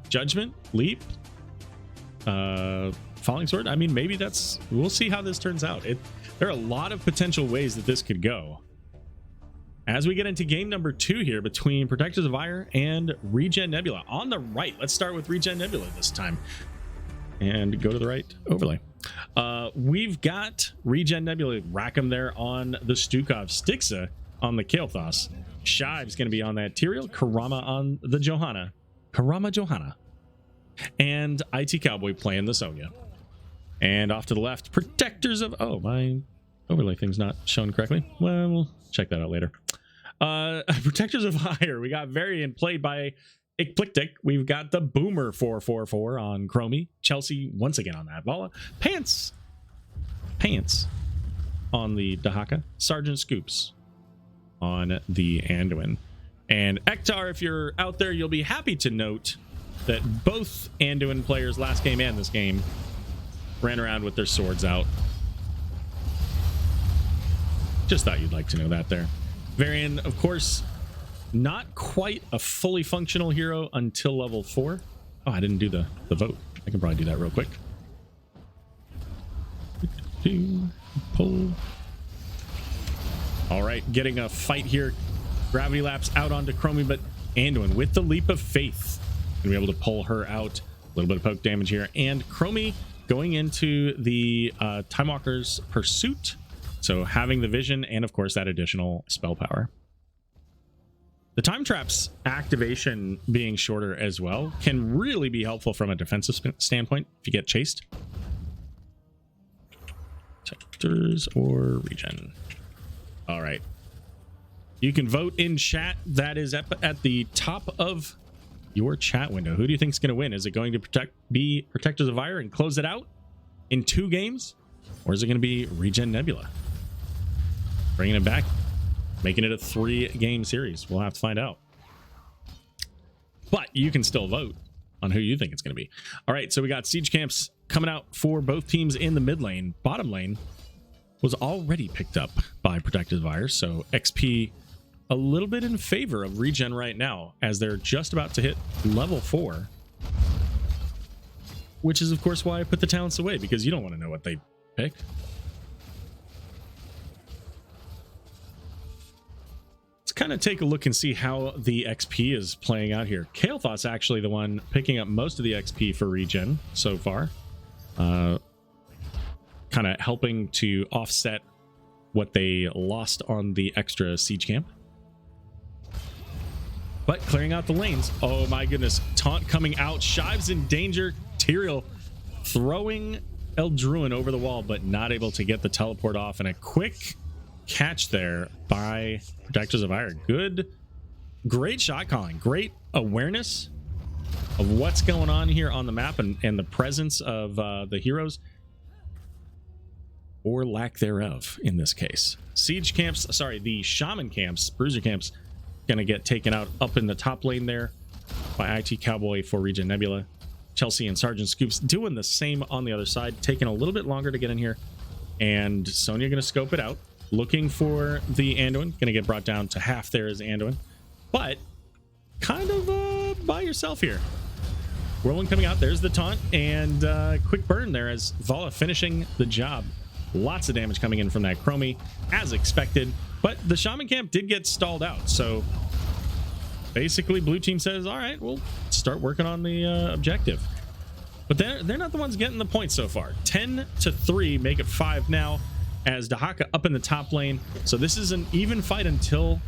Judgment, Leap, Falling Sword. I mean, maybe that's... We'll see how this turns out. There are a lot of potential ways that this could go. As we get into game number 2 here between Protectors of Aiur and ReGen Nebula. On the right, let's start with ReGen Nebula this time. And go to the right overlay. We've got ReGen Nebula. Rack him there on the Stukov. Stixa on the Kael'thas. Shive's going to be on that Tyrael. Karama on the Johanna. Karama Johanna. And IT Cowboy playing the Sonya. And off to the left, Protectors of... Oh, my overlay thing's not shown correctly. Well, we'll check that out later. Protectors of Aiur. We got Varian played by Eclectic. We've got the Boomer 444 on Chromie. Chelsea once again on that. Vala. Pants on the Dahaka. Sergeant Scoops on the Anduin. And Ektar, if you're out there, you'll be happy to note that both Anduin players last game and this game ran around with their swords out. Just thought you'd like to know that there. Varian, of course, not quite a fully functional hero until level 4. Oh, I didn't do the vote. I can probably do that real quick. Pull. All right, getting a fight here. Gravity Lapse out onto Chromie, but Anduin with the Leap of Faith gonna be able to pull her out. A little bit of poke damage here, and Chromie going into the Time Walker's Pursuit. So having the vision and of course that additional spell power. The time trap's activation being shorter as well can really be helpful from a defensive standpoint if you get chased. Protectors or ReGen. All right. You can vote in chat. That is at the top of your chat window. Who do you think is going to win? Is it going to be Protectors of Aiur and close it out in 2 games? Or is it going to be ReGen Nebula? Bringing it back, making it a 3-game series. We'll have to find out. But you can still vote on who you think it's going to be. All right, so we got siege camps coming out for both teams in the mid lane. Bottom lane was already picked up by Protectors of Aiur, so XP a little bit in favor of ReGen right now, as they're just about to hit level 4. Which is, of course, why I put the talents away, because you don't want to know what they pick. Kind of take a look and see how the XP is playing out here. Kael'thas actually the one picking up most of the XP for ReGen so far, kind of helping to offset what they lost on the extra siege camp. But clearing out the lanes. Oh my goodness. Taunt coming out. Shive's in danger. Tyrael throwing Eldruin over the wall, but not able to get the teleport off. And a quick catch there by Protectors of Aiur. Great shot calling. Great awareness of what's going on here on the map and the presence of the heroes. Or lack thereof in this case. Siege camps, sorry, the Shaman camps, Bruiser camps, gonna get taken out up in the top lane there by IT Cowboy for ReGen Nebula. Chelsea and Sergeant Scoops doing the same on the other side, taking a little bit longer to get in here. And Sonya gonna scope it out, looking for the Anduin. Gonna get brought down to half there as Anduin, but kind of by yourself here. Whirlwind coming out, there's the taunt, and quick burn there as Vala finishing the job. Lots of damage coming in from that Chromie, as expected, but the Shaman camp did get stalled out, so basically blue team says, all right, we'll start working on the objective. But they're not the ones getting the points so far. 10-3, make it 5 now, as Dahaka up in the top lane. So this is an even fight until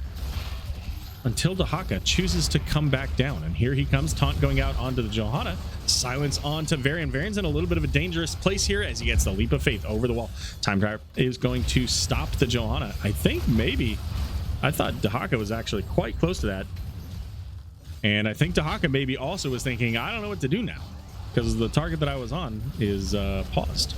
Dahaka chooses to come back down. And here he comes, taunt going out onto the Johanna. Silence onto Varian. Varian's in a little bit of a dangerous place here as he gets the leap of faith over the wall. Time Trap is going to stop the Johanna. I think maybe, I thought Dahaka was actually quite close to that. And I think Dahaka maybe also was thinking, I don't know what to do now, because the target that I was on is paused.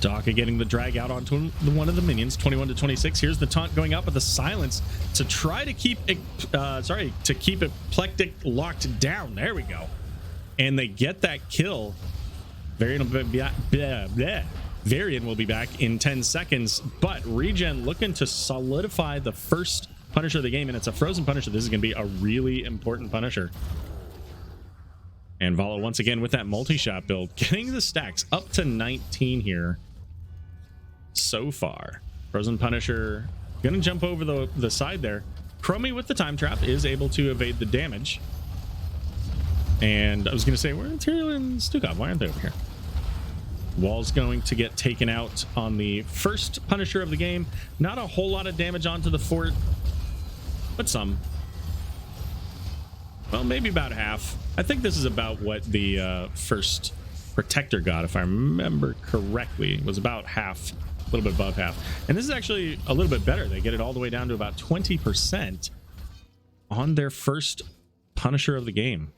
Dahaka getting the drag out onto one of the minions, 21-26. Here's the taunt going up with the silence to try to keep it, keep Eplectic locked down. There we go. And they get that kill. Varian will be back in 10 seconds, but ReGen looking to solidify the first Punisher of the game, and it's a frozen Punisher. This is going to be a really important Punisher. And Vala once again with that multi-shot build, getting the stacks up to 19 here so far. Frozen Punisher gonna jump over the side there. Chromie with the time trap is able to evade the damage. And I was gonna say, where are Tyrael and Stukov? Why aren't they over here? Wall's going to get taken out on the first Punisher of the game. Not a whole lot of damage onto the fort, but some. Well, maybe about half. I think this is about what the first Protector got, if I remember correctly. It was about half, a little bit above half. And this is actually a little bit better. They get it all the way down to about 20% on their first Punisher of the game.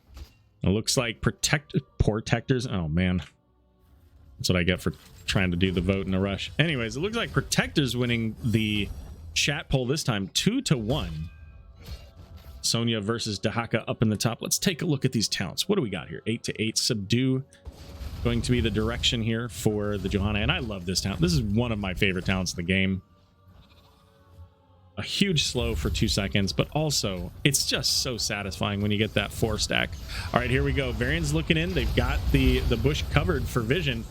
It looks like Protectors. Oh, man. That's what I get for trying to do the vote in a rush. Anyways, it looks like Protectors winning the chat poll this time 2-1. Sonya versus Dahaka up in the top. Let's take a look at these talents. What do we got here? 8-8. Subdue going to be the direction here for the Johanna. And I love this talent. This is one of my favorite talents in the game. A huge slow for 2 seconds, but also it's just so satisfying when you get that 4 stack. All right, here we go. Varian's looking in. They've got the bush covered for vision.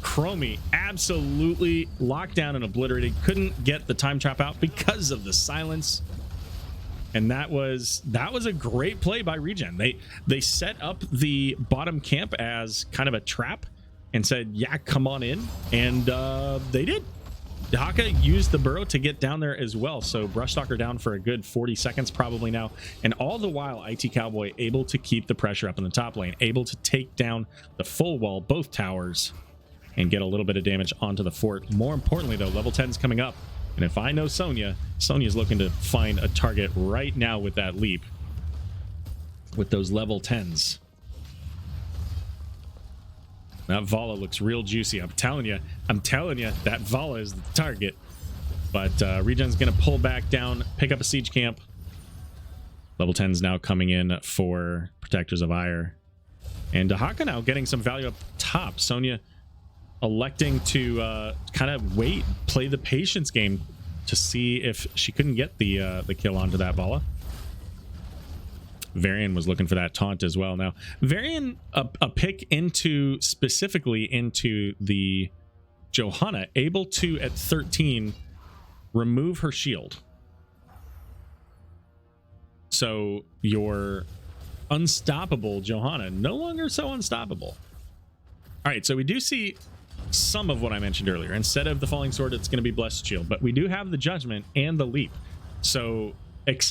Chromie absolutely locked down and obliterated. Couldn't get the time trap out because of the silence. And that was a great play by ReGen. They set up the bottom camp as kind of a trap and said, yeah, come on in. And they did. Dahaka used the burrow to get down there as well. So Brushstalker down for a good 40 seconds probably now. And all the while, IT Cowboy able to keep the pressure up in the top lane, able to take down the full wall, both towers, and get a little bit of damage onto the fort. More importantly, though, level 10's coming up. And if I know Sonya's looking to find a target right now with that leap. With those level 10s. That Vala looks real juicy. I'm telling you, that Vala is the target. But ReGen's going to pull back down, pick up a siege camp. Level 10's now coming in for Protectors of Aiur. And Dahaka now getting some value up top. Sonya electing to kind of wait, play the patience game to see if she couldn't get the kill onto that Vala. Varian was looking for that taunt as well. Now, Varian, a pick specifically into the Johanna, able to, at 13, remove her shield. So your unstoppable Johanna, no longer so unstoppable. All right, so we do see some of what I mentioned earlier. Instead of the falling sword, it's going to be blessed shield, but we do have the judgment and the leap. So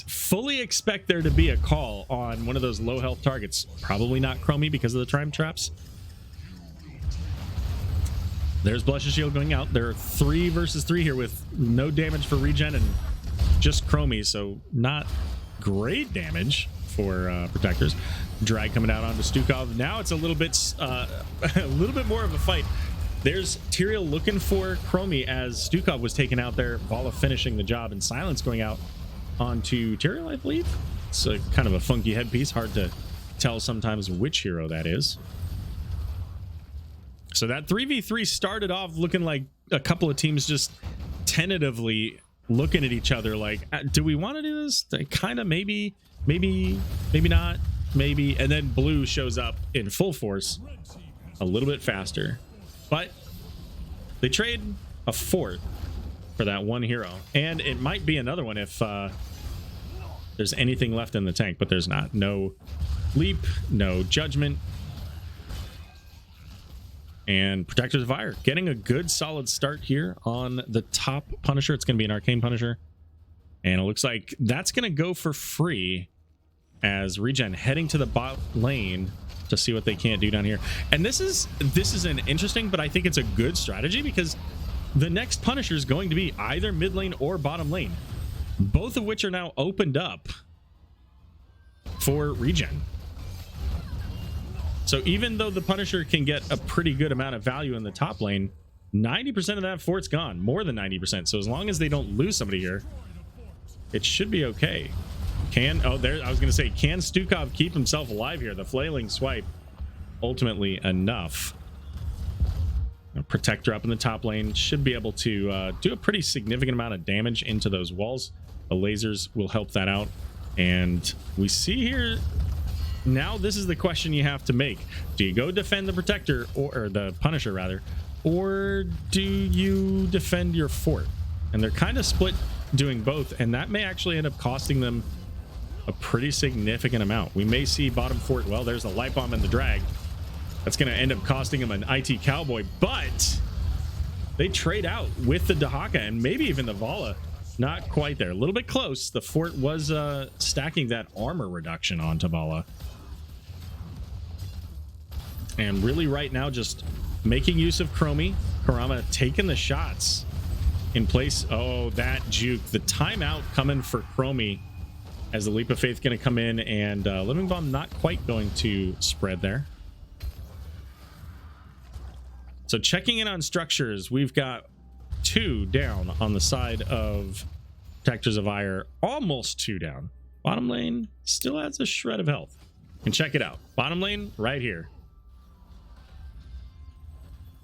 fully expect there to be a call on one of those low health targets. Probably not Chromie because of the time traps. There's Blush's shield going out. There are 3 versus 3 here with no damage for ReGen and just Chromie, so not great damage for protectors. Drag coming out onto Stukov. Now it's a little bit more of a fight. There's Tyrael looking for Chromie as Stukov was taken out there. Vala finishing the job, and Silence going out onto Tyrael, I believe. It's a kind of a funky headpiece. Hard to tell sometimes which hero that is. So that 3v3 started off looking like a couple of teams just tentatively looking at each other like, do we want to do this? Kind of, maybe not, maybe. And then Blue shows up in full force a little bit faster. But they trade a 4th for that one hero. And it might be another one if there's anything left in the tank, but there's not. No leap, no judgment. And Protectors of Aiur getting a good solid start here on the top Punisher. It's going to be an Arcane Punisher. And it looks like that's going to go for free as ReGen heading to the bot lane to see what they can't do down here. And this is an interesting, but I think it's a good strategy because the next Punisher is going to be either mid lane or bottom lane, both of which are now opened up for ReGen. So even though the Punisher can get a pretty good amount of value in the top lane, 90% of that fort's gone, more than 90%. So as long as they don't lose somebody here, it should be okay. I was going to say, can Stukov keep himself alive here? The flailing swipe, ultimately enough. Protector up in the top lane should be able to do a pretty significant amount of damage into those walls. The lasers will help that out. And we see here, now this is the question you have to make. Do you go defend the Protector, or the Punisher rather, or do you defend your fort? And they're kind of split doing both, and that may actually end up costing them a pretty significant amount. We may see bottom fort, well, there's the light bomb and the drag. That's going to end up costing them an IT Cowboy, but they trade out with the Dahaka and maybe even the Vala. Not quite there. A little bit close. The fort was stacking that armor reduction onto Vala. And really right now just making use of Chromie. Kurama taking the shots in place. Oh, that juke. The timeout coming for Chromie as the Leap of Faith going to come in, and Living Bomb not quite going to spread there. So checking in on structures, we've got 2 down on the side of Protectors of Aiur, almost 2 down. Bottom lane still has a shred of health. And check it out. Bottom lane right here.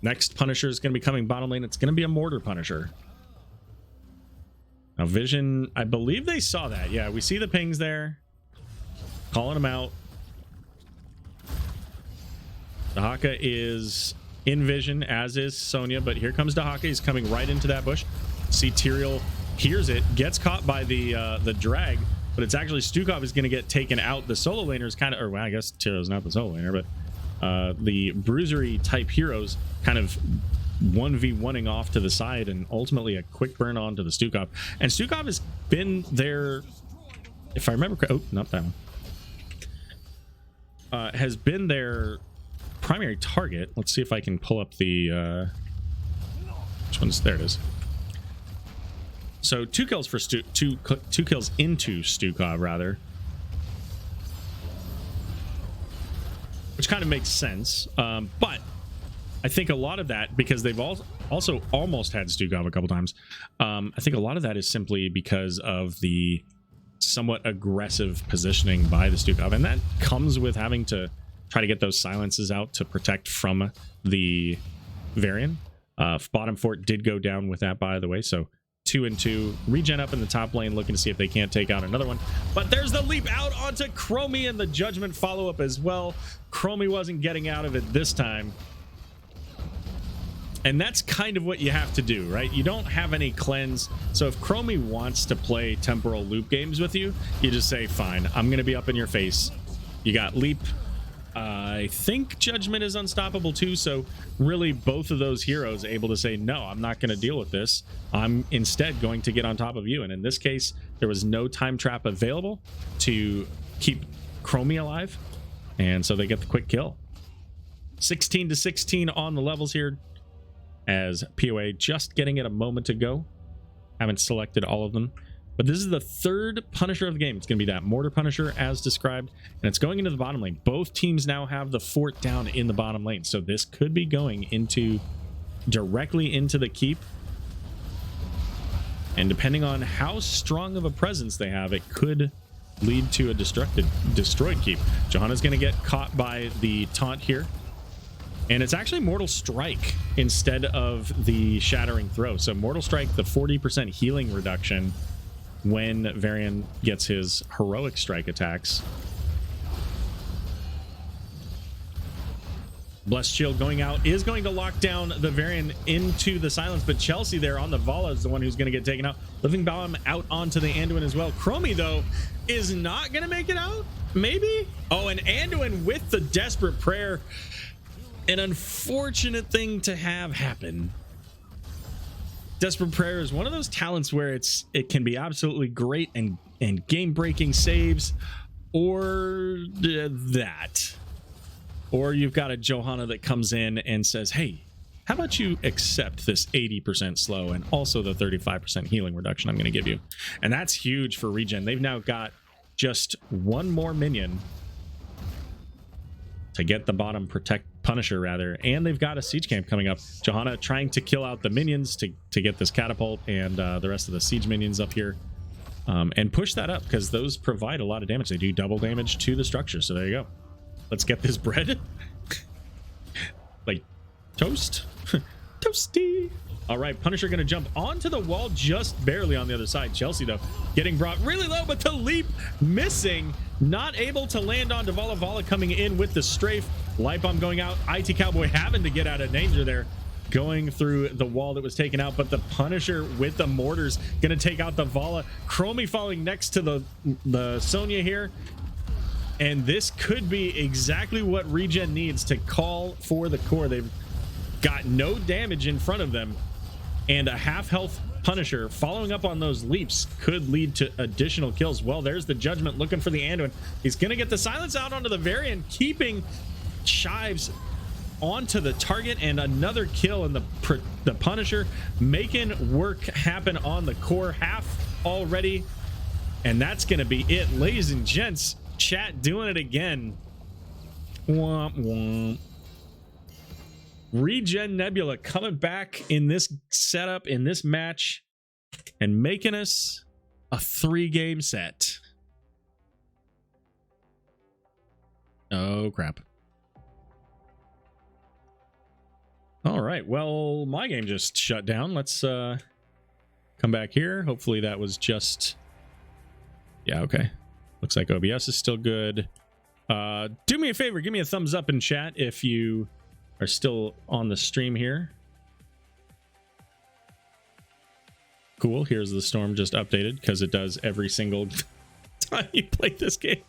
Next Punisher is going to be coming bottom lane. It's going to be a Mortar Punisher. Now Vision, I believe they saw that. Yeah, we see the pings there. Calling them out. Dahaka is in vision, as is Sonya, but here comes Dahaka. He's coming right into that bush. See Tyrael hears it, gets caught by the drag, but it's actually Stukov is going to get taken out. The solo laner is kind of, or well, I guess Tyrael's not the solo laner, but the bruisery type heroes kind of 1v1ing off to the side, and ultimately a quick burn onto the Stukov. And Stukov has been there, if I remember, oh, not that one. Has been their primary target. Let's see if I can pull up the which one's there. It is. So 2 kills for two kills into Stukov rather, which kind of makes sense. But I think a lot of that, because they've also almost had Stukov a couple times, I think a lot of that is simply because of the somewhat aggressive positioning by the Stukov, and that comes with having to try to get those silences out to protect from the Varian. Bottom fort did go down with that, by the way, so 2 and 2. ReGen up in the top lane looking to see if they can't take out another one, but there's the leap out onto Chromie and the judgment follow-up as well. Chromie wasn't getting out of it this time. And that's kind of what you have to do, right? You don't have any cleanse. So if Chromie wants to play temporal loop games with you, you just say, fine, I'm going to be up in your face. You got leap. I think Judgment is unstoppable too, so really both of those heroes able to say, no, I'm not going to deal with this. I'm instead going to get on top of you. And in this case, there was no time trap available to keep Chromie alive, and so they get the quick kill. 16 to 16 on the levels here, as POA just getting it a moment ago. Haven't selected all of them, but this is the third Punisher of the game. It's going to be that Mortar Punisher as described, and it's going into the bottom lane. Both teams now have the fort down in the bottom lane, so this could be going into directly into the keep. And depending on how strong of a presence they have, it could lead to a destroyed keep. Johanna's going to get caught by the taunt here. And it's actually Mortal Strike instead of the Shattering Throw. So Mortal Strike, the 40% healing reduction when Varian gets his Heroic Strike attacks. Blessed Shield going out is going to lock down the Varian into the silence, but Chelsea there on the Vala is the one who's going to get taken out. Living Bomb out onto the Anduin as well. Chromie, though, is not going to make it out. Maybe? Oh, and Anduin with the Desperate Prayer. An unfortunate thing to have happen. Desperate Prayer is one of those talents where it can be absolutely great and game-breaking saves, or that. Or you've got a Johanna that comes in and says, hey, how about you accept this 80% slow and also the 35% healing reduction I'm going to give you? And that's huge for ReGen. They've now got just one more minion to get the bottom Punisher rather, and they've got a siege camp coming up. Johanna trying to kill out the minions to get this catapult and the rest of the siege minions up here, and push that up because those provide a lot of damage. They do double damage to the structure, so there you go. Let's get this bread. Like toast. Toasty. All right, Punisher gonna jump onto the wall just barely on the other side. Chelsea, though, getting brought really low, but the leap missing. Not able to land onto Vala. Vala coming in with the strafe. Light Bomb going out. IT Cowboy having to get out of danger there, going through the wall that was taken out, but the Punisher with the mortars gonna take out the Vala. Chromie falling next to the Sonya here. And this could be exactly what ReGen needs to call for the core. They've got no damage in front of them, and a half-health Punisher following up on those leaps could lead to additional kills. Well, there's the Judgment looking for the Anduin. He's going to get the silence out onto the Varian, keeping Chives onto the target, and another kill, and the Punisher making work happen on the core. Half already, and that's going to be it, ladies and gents. Chat doing it again. Womp womp. ReGen Nebula coming back in this setup, in this match, and making us a 3-game set. Oh, crap. All right. Well, my game just shut down. Let's come back here. Hopefully that was just... Yeah, okay. Looks like OBS is still good. Do me a favor. Give me a thumbs up in chat if you are still on the stream here. Cool. Here's the storm just updated, because it does every single time you play this game.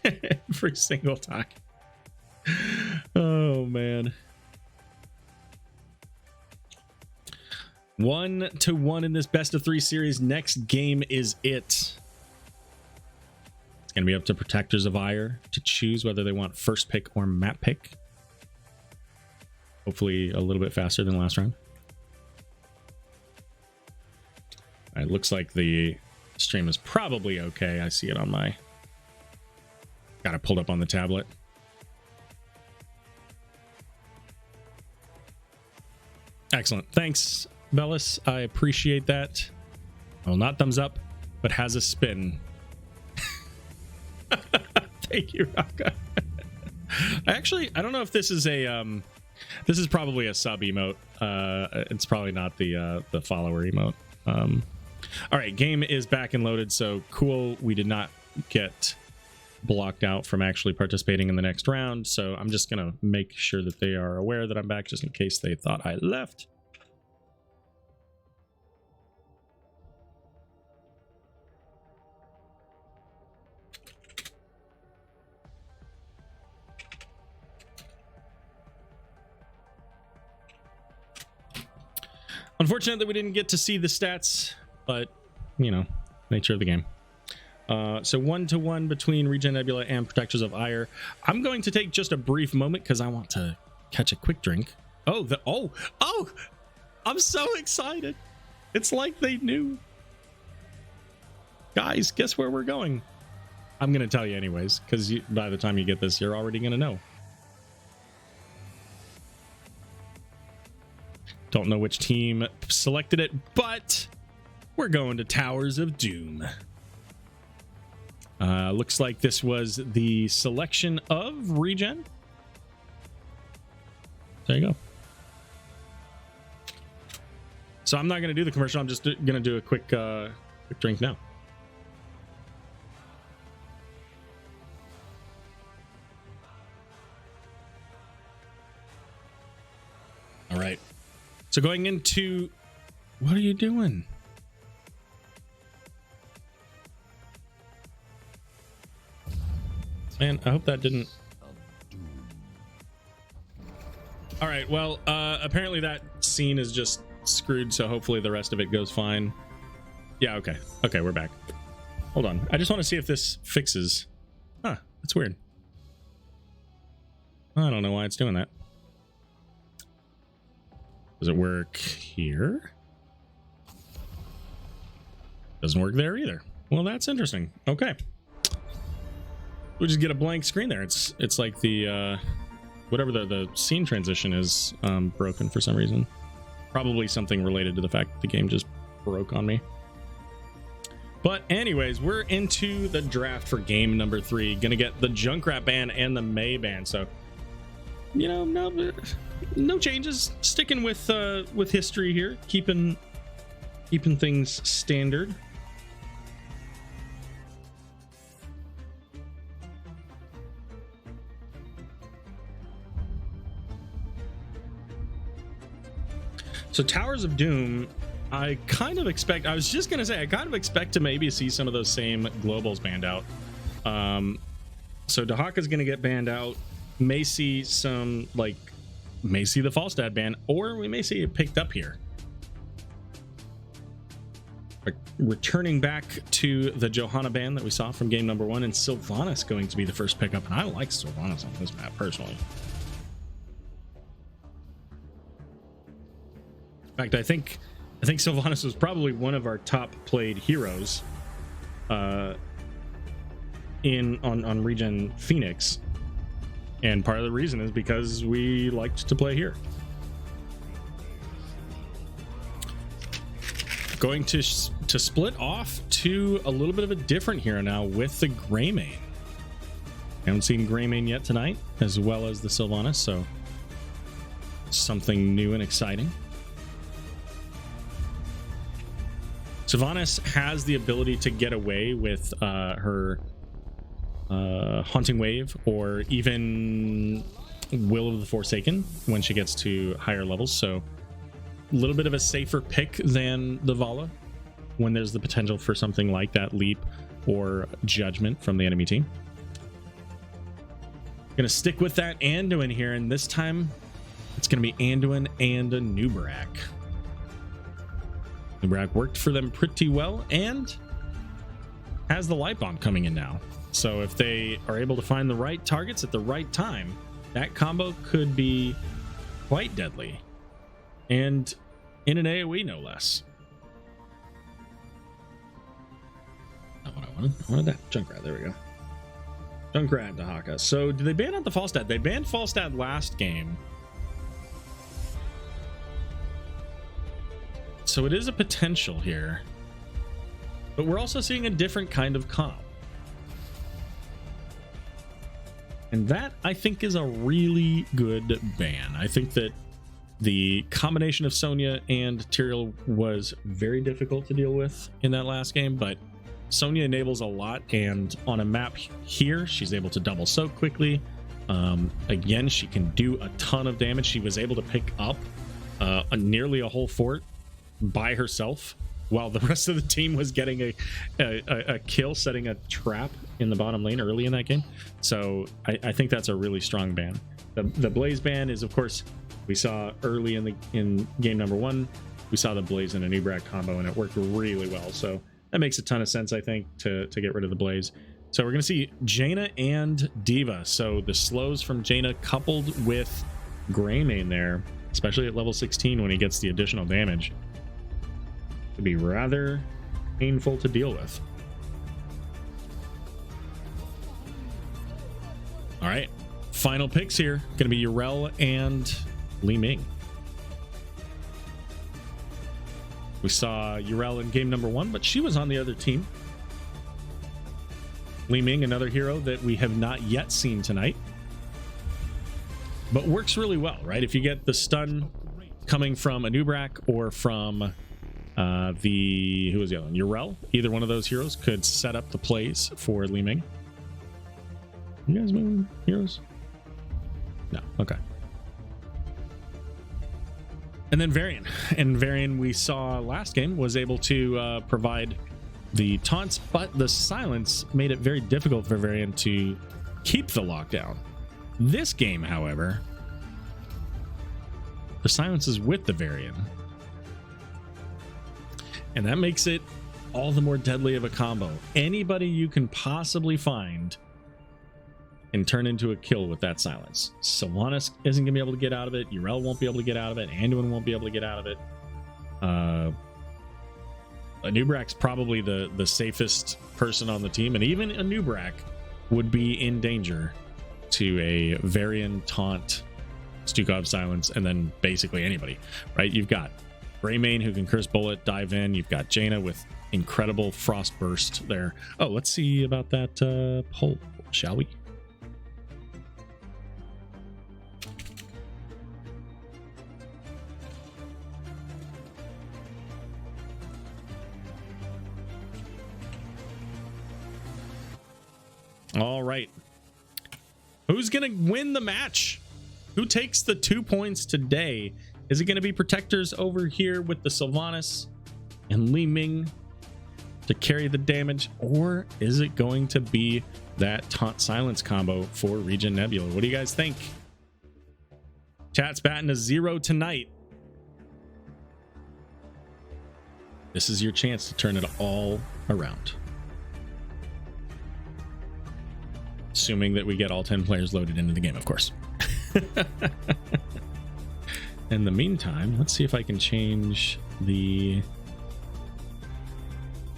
Every single time. Oh, man. 1-1 in this best of 3 series. Next game is it. It's going to be up to Protectors of Aiur to choose whether they want first pick or map pick. Hopefully a little bit faster than last round. It looks like the stream is probably okay. I see it on my... Got it pulled up on the tablet. Excellent. Thanks, Bellis. I appreciate that. Well, not thumbs up, but has a spin. Thank you, Raka. Actually, I don't know if this is a... This is probably a sub emote. It's probably not the follower emote. All right, game is back and loaded, so cool. We did not get blocked out from actually participating in the next round, so I'm just gonna make sure that they are aware that I'm back, just in case they thought I left. Unfortunate that we didn't get to see the stats, but you know, nature of the game. So 1-to-1 between ReGen, Nebula, and Protectors of Aiur. I'm going to take just a brief moment because I want to catch a quick drink. Oh, I'm so excited. It's like they knew. Guys, guess where we're going? I'm going to tell you anyways, because by the time you get this, you're already going to know. Don't know which team selected it, but we're going to Towers of Doom. Looks like this was the selection of ReGen. There you go. So I'm not going to do the commercial. I'm just going to do a quick drink now. All right. So going into... What are you doing? Man, I hope that didn't... All right, well, apparently that scene is just screwed, so hopefully the rest of it goes fine. Yeah, okay. Okay, we're back. Hold on. I just want to see if this fixes... Huh, that's weird. I don't know why it's doing that. Does it work here? Doesn't work there either. Well, that's interesting. Okay. We just get a blank screen there. It's like the whatever the scene transition is broken for some reason. Probably something related to the fact that the game just broke on me. But anyways, we're into the draft for game number 3. Gonna get the Junkrat ban and the May ban. So, you know, no changes. Sticking with history here, keeping things standard. So Towers of Doom, I kind of expect to maybe see some of those same globals banned out. So Dahaka's gonna get banned out. May see some, like, may see the Falstad ban, or we may see it picked up here. Returning back to the Johanna ban that we saw from game number 1, and Sylvanas going to be the first pickup, and I like Sylvanas on this map personally. In fact, I think Sylvanas was probably one of our top played heroes on ReGen Phoenix, and part of the reason is because we liked to play here. Going to split off to a little bit of a different hero now with the Greymane. Haven't seen Greymane yet tonight, as well as the Sylvanas, so something new and exciting. Sylvanas has the ability to get away with her Haunting Wave, or even Will of the Forsaken when she gets to higher levels, so a little bit of a safer pick than the Vala when there's the potential for something like that leap or judgment from the enemy team. Gonna stick with that Anduin here, and this time it's gonna be Anduin and a Nubarak. Nubarak worked for them pretty well and has the light bomb coming in now. So if they are able to find the right targets at the right time, that combo could be quite deadly. And in an AoE, no less. Not what I wanted. I wanted that. Junkrat, there we go. Junkrat, Dahaka. So did they ban out the Falstad? They banned Falstad last game. So it is a potential here, but we're also seeing a different kind of comp, and that I think is a really good ban. I think that the combination of Sonya and Tyrael was very difficult to deal with in that last game, but Sonya enables a lot, and on a map here she's able to double soak quickly. Again, she can do a ton of damage. She was able to pick up nearly a whole fort by herself while the rest of the team was getting a kill, setting a trap in the bottom lane early in that game. So I think that's a really strong ban. The Blaze ban is, of course, we saw early in game number 1, we saw the Blaze and a Nubrak combo, and it worked really well. So that makes a ton of sense, I think, to get rid of the Blaze. So we're going to see Jaina and Diva. So the slows from Jaina coupled with Greymane there, especially at level 16 when he gets the additional damage, could be rather painful to deal with. All right, final picks here. Going to be Urel and Li Ming. We saw Urel in game number 1, but she was on the other team. Li Ming, another hero that we have not yet seen tonight, but works really well, right? If you get the stun coming from a Nubrak or from who was the other one? Urel. Either one of those heroes could set up the plays for Li Ming. You guys moving heroes? No. Okay. And then Varian. And Varian, we saw last game, was able to provide the taunts, but the silence made it very difficult for Varian to keep the lockdown. This game, however, the silence is with the Varian. And that makes it all the more deadly of a combo. Anybody you can possibly find can turn into a kill with that silence. Sylvanas isn't going to be able to get out of it. Urel won't be able to get out of it. Anduin won't be able to get out of it. A Nubrak's probably the safest person on the team, and even a Nubrak would be in danger to a Varian taunt, Stukov silence, and then basically anybody, right? You've got Greymane who can Curse Bullet, dive in. You've got Jaina with incredible Frost Burst there. Oh, let's see about that poll, shall we? All right. Who's going to win the match? Who takes the 2 points today? Is it going to be Protectors over here with the Sylvanas and Li Ming to carry the damage? Or is it going to be that Taunt Silence combo for ReGen Nebula? What do you guys think? Chat's batting a 0 tonight. This is your chance to turn it all around. Assuming that we get all 10 players loaded into the game, of course. In the meantime, let's see if I can change the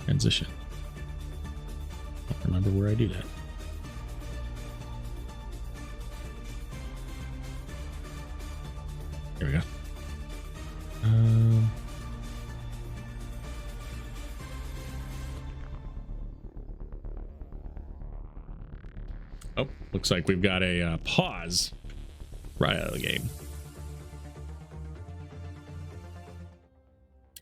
transition. I don't remember where I do that. There we go. Oh, looks like we've got a pause right out of the game.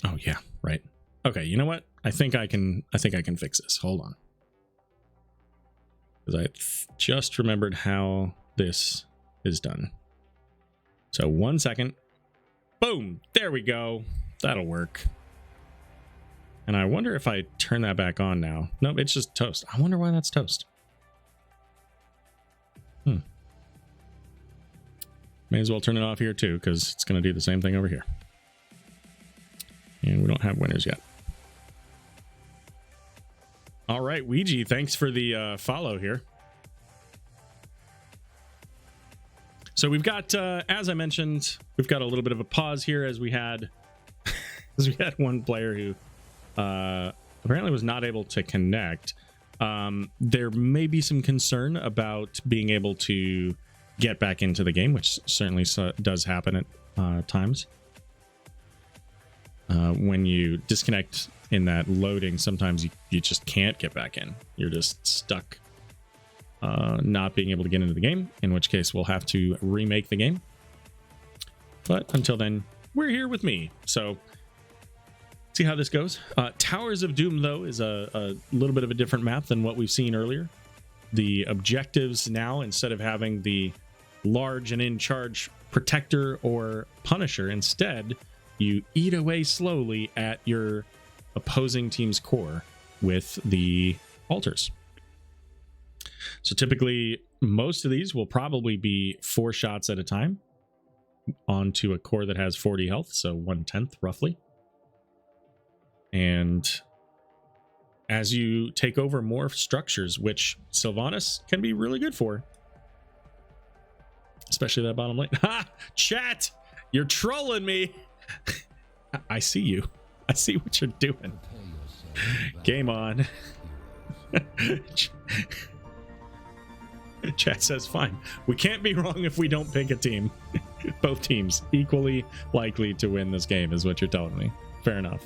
Oh yeah, right. Okay, you know what? I think I can fix this. Hold on. Because I just remembered how this is done. So 1 second. Boom, there we go. That'll work. And I wonder if I turn that back on now. Nope, it's just toast. I wonder why that's toast. May as well turn it off here too, because it's going to do the same thing over here. And we don't have winners yet. All right, Ouija, thanks for the follow here. So we've got, as I mentioned, we've got a little bit of a pause here as we had one player who apparently was not able to connect. There may be some concern about being able to get back into the game, which certainly does happen at times. When you disconnect in that loading, sometimes you just can't get back in. You're just stuck not being able to get into the game, in which case we'll have to remake the game. But until then, we're here with me. So see how this goes. Towers of Doom, though, is a little bit of a different map than what we've seen earlier. The objectives now, instead of having the large and in charge Protector or Punisher, instead you eat away slowly at your opposing team's core with the altars. So typically most of these will probably be 4 shots at a time onto a core that has 40 health, so 1/10 roughly. And as you take over more structures, which Sylvanas can be really good for, especially that bottom lane. Ha! Chat! You're trolling me! I see you. I see what you're doing. Game on. Chat says fine. We can't be wrong if we don't pick a team. Both teams equally likely to win this game is what you're telling me. Fair enough.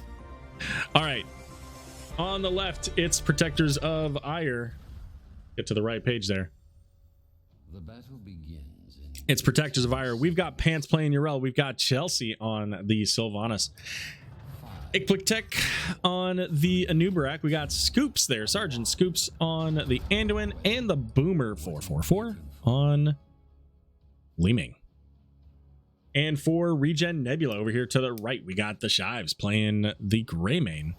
All right. On the left, it's Protectors of Aiur. Get to the right page there. The battle begins. It's Protectors of Aiur. We've got Pants playing Urel. We've got Chelsea on the Sylvanas. Ikpliktek on the Anubarak. We got Scoops there. Sergeant Scoops on the Anduin. And the Boomer 444 on Leeming. And for ReGen Nebula over here to the right, we got the Shives playing the Greymane.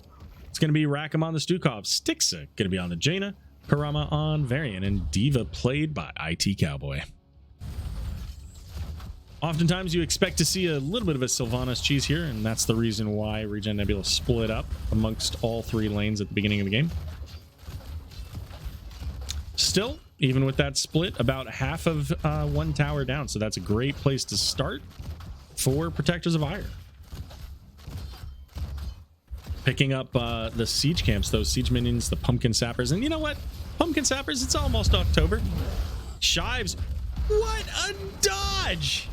It's going to be Rackham on the Stukov. Stixa going to be on the Jaina. Karama on Varian. And Diva played by IT Cowboy. Oftentimes you expect to see a little bit of a Sylvanas cheese here, and that's the reason why ReGen Nebula split up amongst all three lanes at the beginning of the game. Still, even with that split, about half of one tower down, so that's a great place to start for Protectors of Aiur. Picking up the siege camps, those siege minions, the pumpkin sappers, and you know what? Pumpkin sappers, it's almost October. Shives, what a dodge!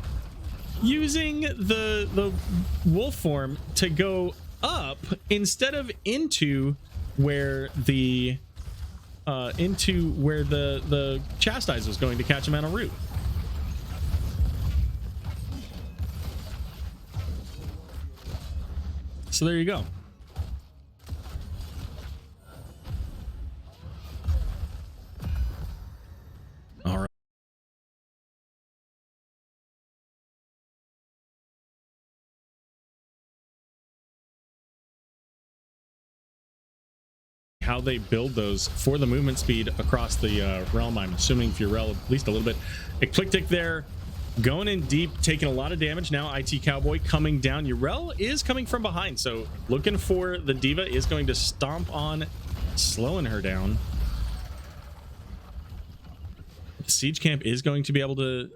Using the wolf form to go up instead of into where the chastise was going to catch him on a route. So there you go. All right. How they build those for the movement speed across the realm. I'm assuming Furel at least a little bit. Ikpliktek there going in deep, taking a lot of damage. Now IT Cowboy coming down. Urel is coming from behind, so looking for the Diva is going to stomp on, slowing her down. The siege camp is going to be able to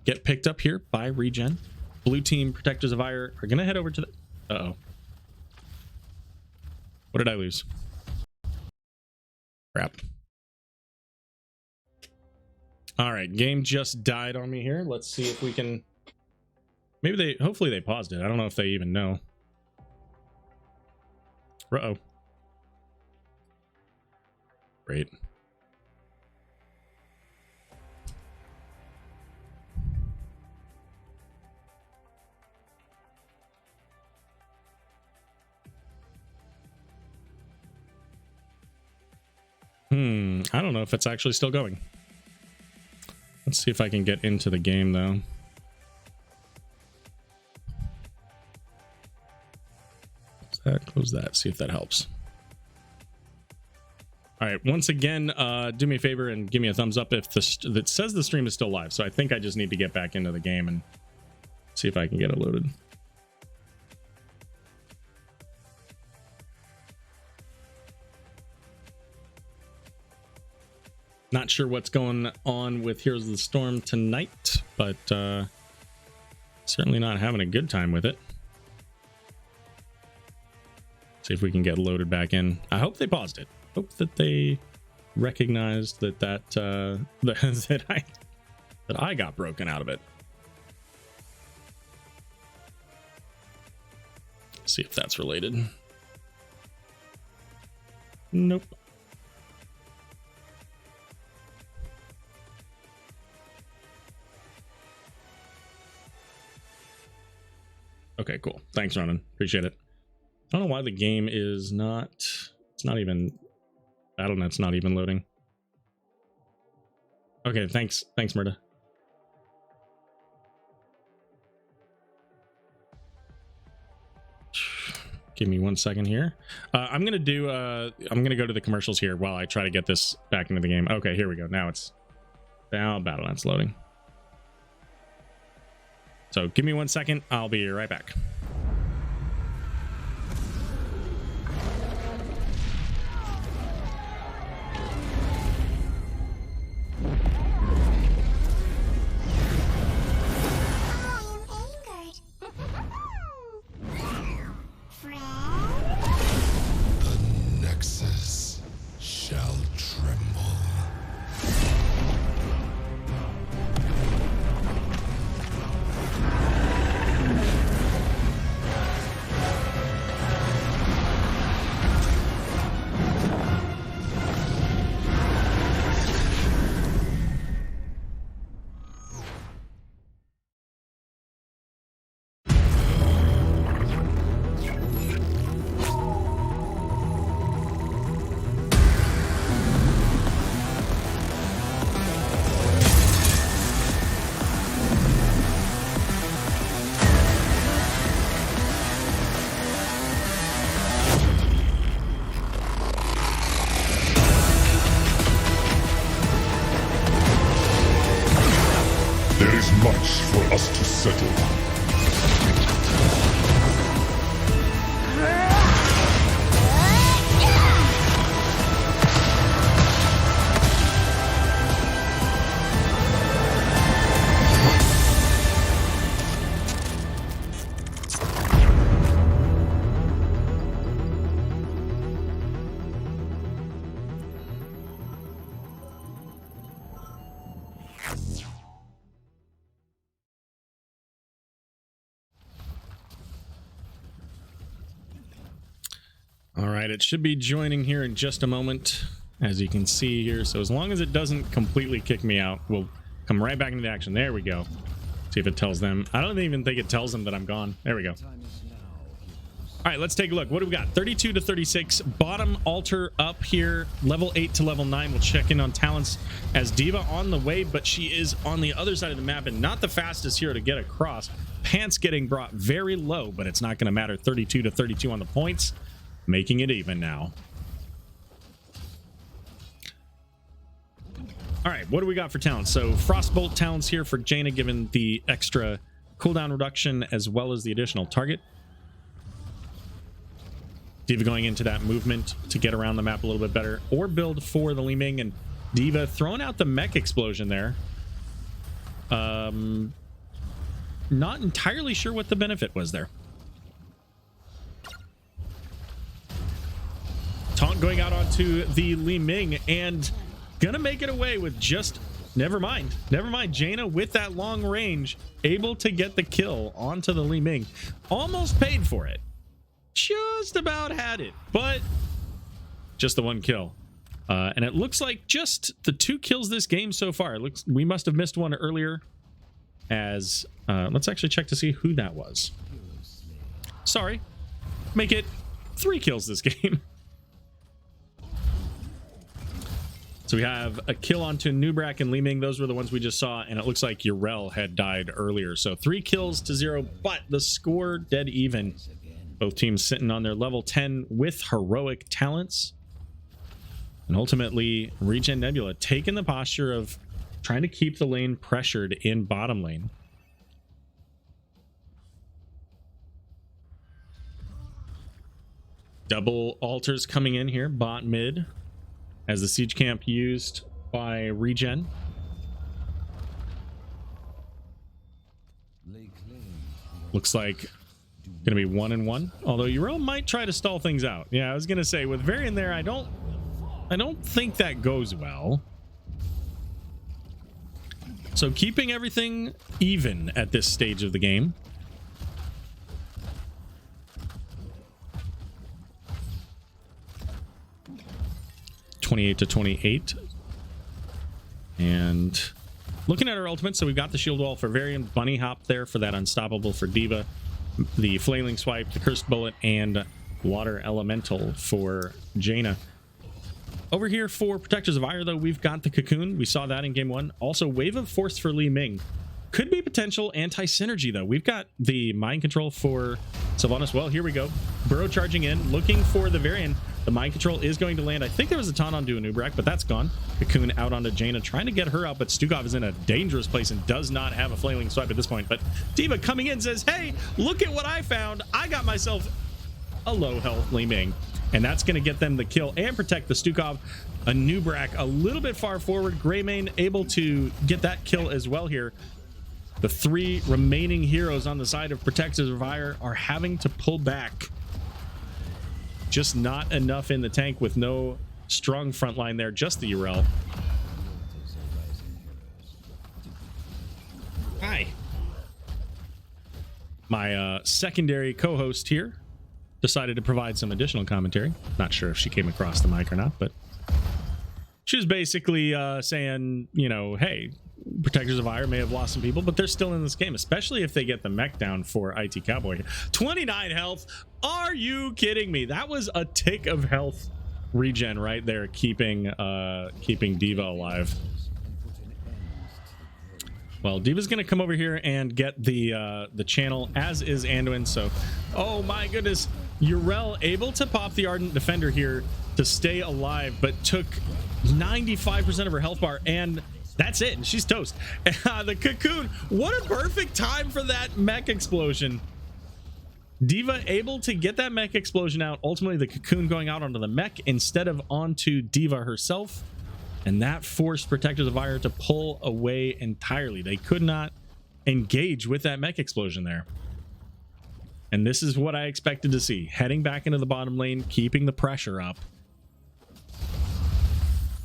get picked up here by ReGen. Blue team Protectors of Aiur are going to head over to the... Uh-oh. What did I lose? Crap. All right, game just died on me here. Let's see if we can... Maybe they... Hopefully they paused it. I don't know if they even know. Uh-oh. Great. I don't know if it's actually still going. Let's see if I can get into the game though. Close that, see if that helps. All right, once again, do me a favor and give me a thumbs up if that says the stream is still live. So I think I just need to get back into the game and see if I can get it loaded. Not sure what's going on with Heroes of the Storm tonight, but certainly not having a good time with it. See if we can get loaded back in. I hope they paused it. Hope that they recognized that that I got broken out of it. See if that's related. Nope. Okay, cool. Thanks, Ronan. Appreciate it. I don't know why the game is not... It's not even... Battle.net's not even loading. Okay, thanks. Thanks, Murda. Give me 1 second here. I'm gonna go to the commercials here while I try to get this back into the game. Okay, here we go. Now it's... Now Battle.net's loading. So give me 1 second. I'll be right back. much for us to settle. All right, it should be joining here in just a moment, as you can see here. So as long as it doesn't completely kick me out, we'll come right back into the action. There we go. See if it tells them. I don't even think it tells them that I'm gone. There we go. All right, let's take a look. What do we got? 32 to 36. Bottom altar up here. Level 8 to level 9. We'll check in on talents as D.Va on the way, but she is on the other side of the map and not the fastest hero to get across. Pants getting brought very low, but it's not going to matter. 32 to 32 on the points, making it even now. All right, what do we got for talents? So Frostbolt talents here for Jaina, given the extra cooldown reduction as well as the additional target. D.Va going into that movement to get around the map a little bit better, or build for the Li Ming, and D.Va throwing out the mech explosion there. Not entirely sure what the benefit was there. Taunt going out onto the Li Ming and gonna make it away with just never mind Jaina with that long range, able to get the kill onto the Li Ming. Almost paid for it, just about had it, but just the one kill. And it looks like just the 2 kills this game so far. It looks we must have missed one earlier, as let's actually check to see who that was. Sorry, make it 3 kills this game. So we have a kill onto Nubrak and Li Ming. Those were the ones we just saw, and it looks like Urel had died earlier. So 3 kills to 0, but the score dead even. Both teams sitting on their level 10 with heroic talents. And ultimately, ReGen Nebula taking the posture of trying to keep the lane pressured in bottom lane. Double altars coming in here, bot mid, as the siege camp used by ReGen. Looks like gonna be 1-1, although Urel might try to stall things out. Yeah, I was gonna say with Varian there, I don't think that goes well. So keeping everything even at this stage of the game. (28 to 28), and looking at our ultimate, so we've got the shield wall for Varian, bunny hop there for that unstoppable for D.Va, the flailing swipe, the cursed bullet, and water elemental for Jaina. Over here for Protectors of Aiur, though, we've got the cocoon. We saw that in game 1. Also wave of force for Li Ming. Could be potential anti-synergy, though. We've got the mind control for Sylvanas. Well, here we go. Burrow charging in, looking for the Varian. The mind control is going to land. I think there was a taunt onto Nubrak, but that's gone. Cocoon out onto Jaina, trying to get her out, but Stukov is in a dangerous place and does not have a flailing swipe at this point. But D.Va coming in says, hey, look at what I found. I got myself a low health Li Ming, and that's going to get them the kill and protect the Stukov. A Nubrak a little bit far forward. Greymane able to get that kill as well here. The 3 remaining heroes on the side of Protectors of Aiur are having to pull back. Just not enough in the tank with no strong front line there, just the Urel. Hi. My secondary co-host here decided to provide some additional commentary. Not sure if she came across the mic or not, but she was basically saying, you know, hey, Protectors of Aiur may have lost some people, but they're still in this game, especially if they get the mech down for IT Cowboy. 29 health. Are you kidding me? That was a tick of health regen right there, keeping D.Va alive. Well, D.Va's gonna come over here and get the channel, as is Anduin. So, oh my goodness, Urel able to pop the Ardent Defender here to stay alive, but took 95% of her health bar, and That's it. She's toast. The Cocoon. What a perfect time for that mech explosion. D.Va able to get that mech explosion out. Ultimately, the Cocoon going out onto the mech instead of onto D.Va herself. And that forced Protectors of Aiur to pull away entirely. They could not engage with that mech explosion there. And this is what I expected to see. Heading back into the bottom lane, keeping the pressure up.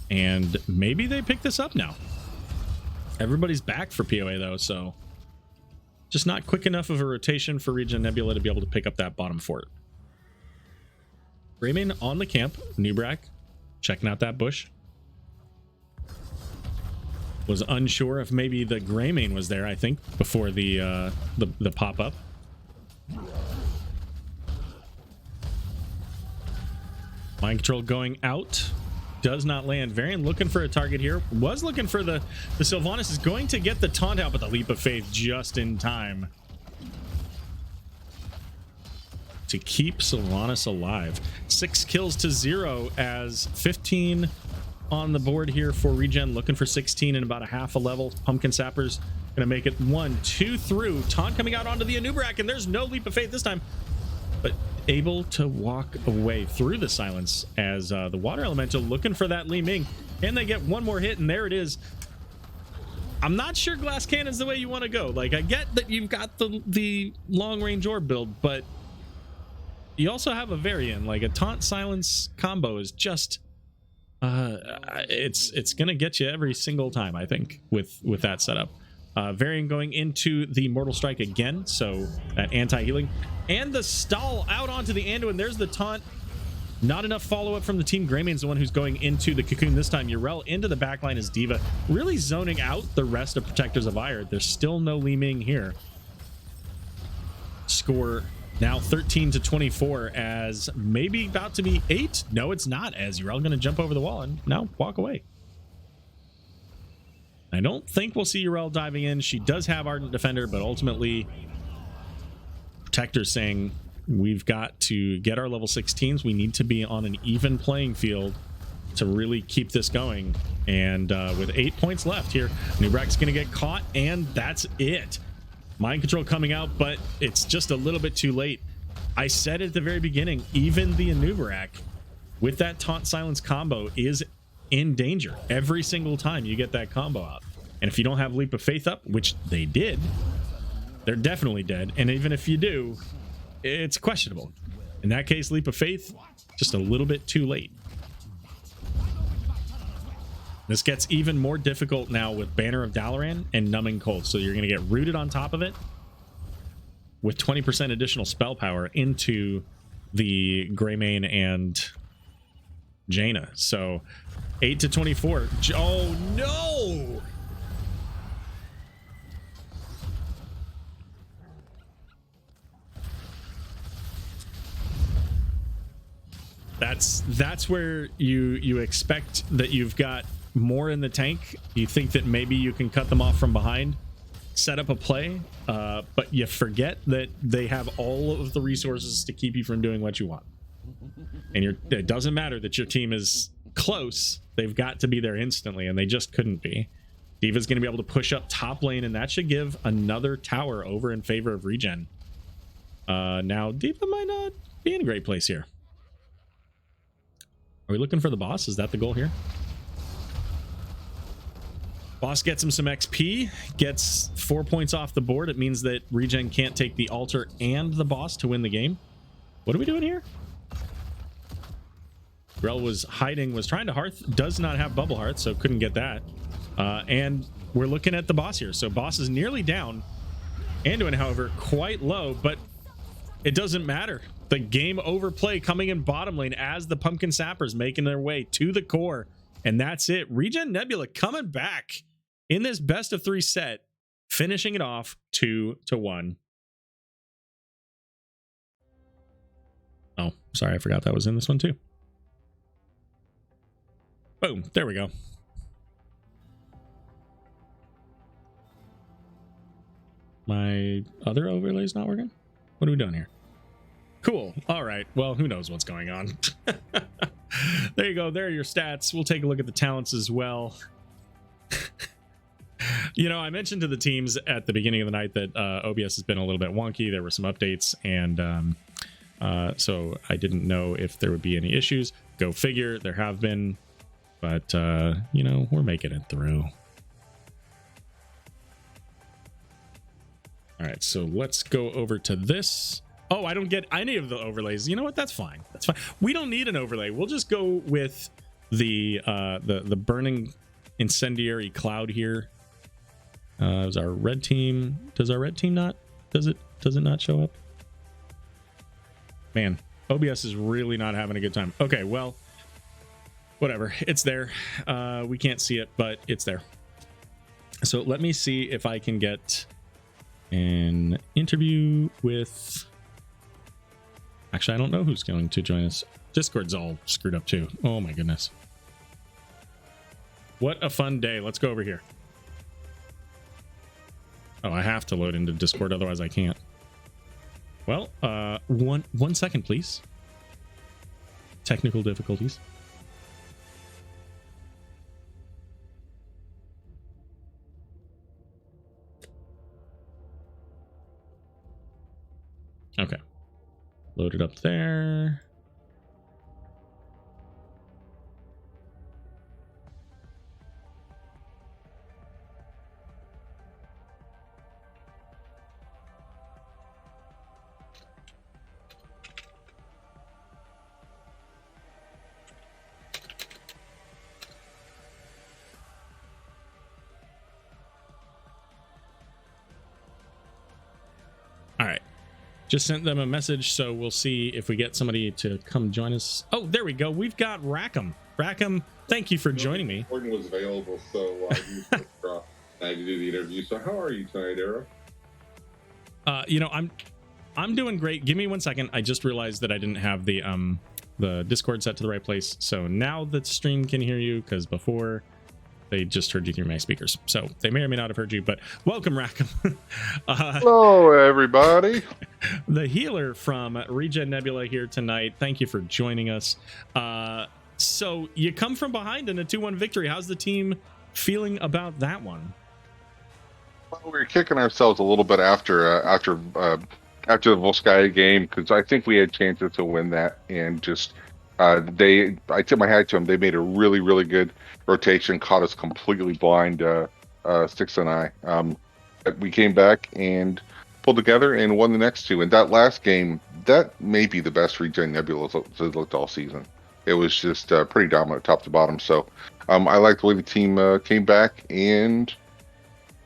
And maybe they pick this up now. Everybody's back for PoA though, so just not quick enough of a rotation for ReGen Nebula to be able to pick up that bottom fort. Rayman on the camp. Nubrak checking out that bush. Was unsure if maybe the Greymane was there, I think, before the pop-up. Mind control going out. Does not land. Varian looking for a target here. Was looking for the Sylvanas is going to get the taunt out, but the leap of faith just in time to keep Sylvanas alive. 6 kills to 0 as 15 on the board here for ReGen, looking for 16 in about a half a level. Pumpkin Sappers gonna make it 1, 2 through. Taunt coming out onto the Anubrak, and there's no leap of faith this time, but able to walk away through the silence as the water elemental looking for that Li Ming, and they get one more hit, and there it is. I'm not sure glass cannon's the way you want to go. Like, I get that you've got the long range orb build, but you also have a Varian. Like, a taunt silence combo is just it's gonna get you every single time, I think, with that setup. Varian going into the Mortal Strike again, so that anti-healing. And the stall out onto the Anduin. There's the taunt. Not enough follow-up from the team. Greymane's the one who's going into the Cocoon this time. Urel into the backline as D.Va, really zoning out the rest of Protectors of Aiur. There's still no Li Ming here. Score now 13-24 as maybe about to be 8. No, it's not, as Urel going to jump over the wall and now walk away. I don't think we'll see Urel diving in. She does have Ardent Defender, but ultimately Protector's saying we've got to get our level 16s. We need to be on an even playing field to really keep this going. And with 8 points left here, Nubrak's going to get caught, and that's it. Mind control coming out, but it's just a little bit too late. I said at the very beginning, even the Nubrak with that taunt silence combo is in danger every single time you get that combo out. And if you don't have Leap of Faith up, which they did, they're definitely dead. And even if you do, it's questionable. In that case, Leap of Faith, just a little bit too late. This gets even more difficult now with Banner of Dalaran and Numbing Cold. So you're going to get rooted on top of it with 20% additional spell power into the Greymane and Jaina. So 8-24. Oh no! That's where you expect that you've got more in the tank. You think that maybe you can cut them off from behind, set up a play, but you forget that they have all of the resources to keep you from doing what you want. And it doesn't matter that your team is close. They've got to be there instantly, and they just couldn't be. D.Va's going to be able to push up top lane, and that should give another tower over in favor of ReGen. Now, D.Va might not be in a great place here. Are we looking for the boss? Is that the goal here? Boss gets him some XP, gets 4 points off the board. It means that ReGen can't take the altar and the boss to win the game. What are we doing here? Rel was hiding, was trying to hearth, does not have bubble hearth, so couldn't get that. And we're looking at the boss here. So boss is nearly down. Anduin, however, quite low, but it doesn't matter. The game overplay coming in bottom lane as the Pumpkin Sappers making their way to the core. And that's it. ReGen Nebula coming back in this best of 3 set, finishing it off 2-1. Oh, sorry, I forgot that was in this one too. Boom, there we go. My other overlay's not working? What are we doing here? Cool. All right. Well, who knows what's going on. There you go. There are your stats. We'll take a look at the talents as well. You know, I mentioned to the teams at the beginning of the night that OBS has been a little bit wonky. There were some updates, and so I didn't know if there would be any issues. Go figure, there have been, but you know, we're making it through. All right, so let's go over to this. Oh, I don't get any of the overlays. You know what? That's fine. That's fine. We don't need an overlay. We'll just go with the burning incendiary cloud here. Is our red team? Does our red team not? Does it not show up? Man, OBS is really not having a good time. Okay, well, whatever. It's there. We can't see it, but it's there. So let me see if I can get an interview with... Actually, I don't know who's going to join us. Discord's all screwed up too. Oh my goodness. What a fun day. Let's go over here. Oh, I have to load into Discord, otherwise I can't. Well, one second, please. Technical difficulties. Okay. Load it up there. All right. Just sent them a message, so we'll see if we get somebody to come join us. Oh, there we go. We've got Rackham. Rackham, thank you for joining me. Gordon was available, so I had to do the interview. So how are you tonight, Era? You know, I'm doing great. Give me 1 second. I just realized that I didn't have the Discord set to the right place. So now the stream can hear you, because before they just heard you through my speakers. So they may or may not have heard you, but welcome, Rackham. Hello, everybody. The healer from ReGen Nebula here tonight. Thank you for joining us. So you come from behind in a 2-1 victory. How's the team feeling about that one? Well, we were kicking ourselves a little bit after the Volskaya game, because I think we had chances to win that, and just I tip my hat to them. They made a really, really good rotation, caught us completely blind, Six and I. But we came back and pulled together and won the next two. And that last game, that may be the best ReGen Nebula looked all season. It was just pretty dominant top to bottom. So I like the way the team came back and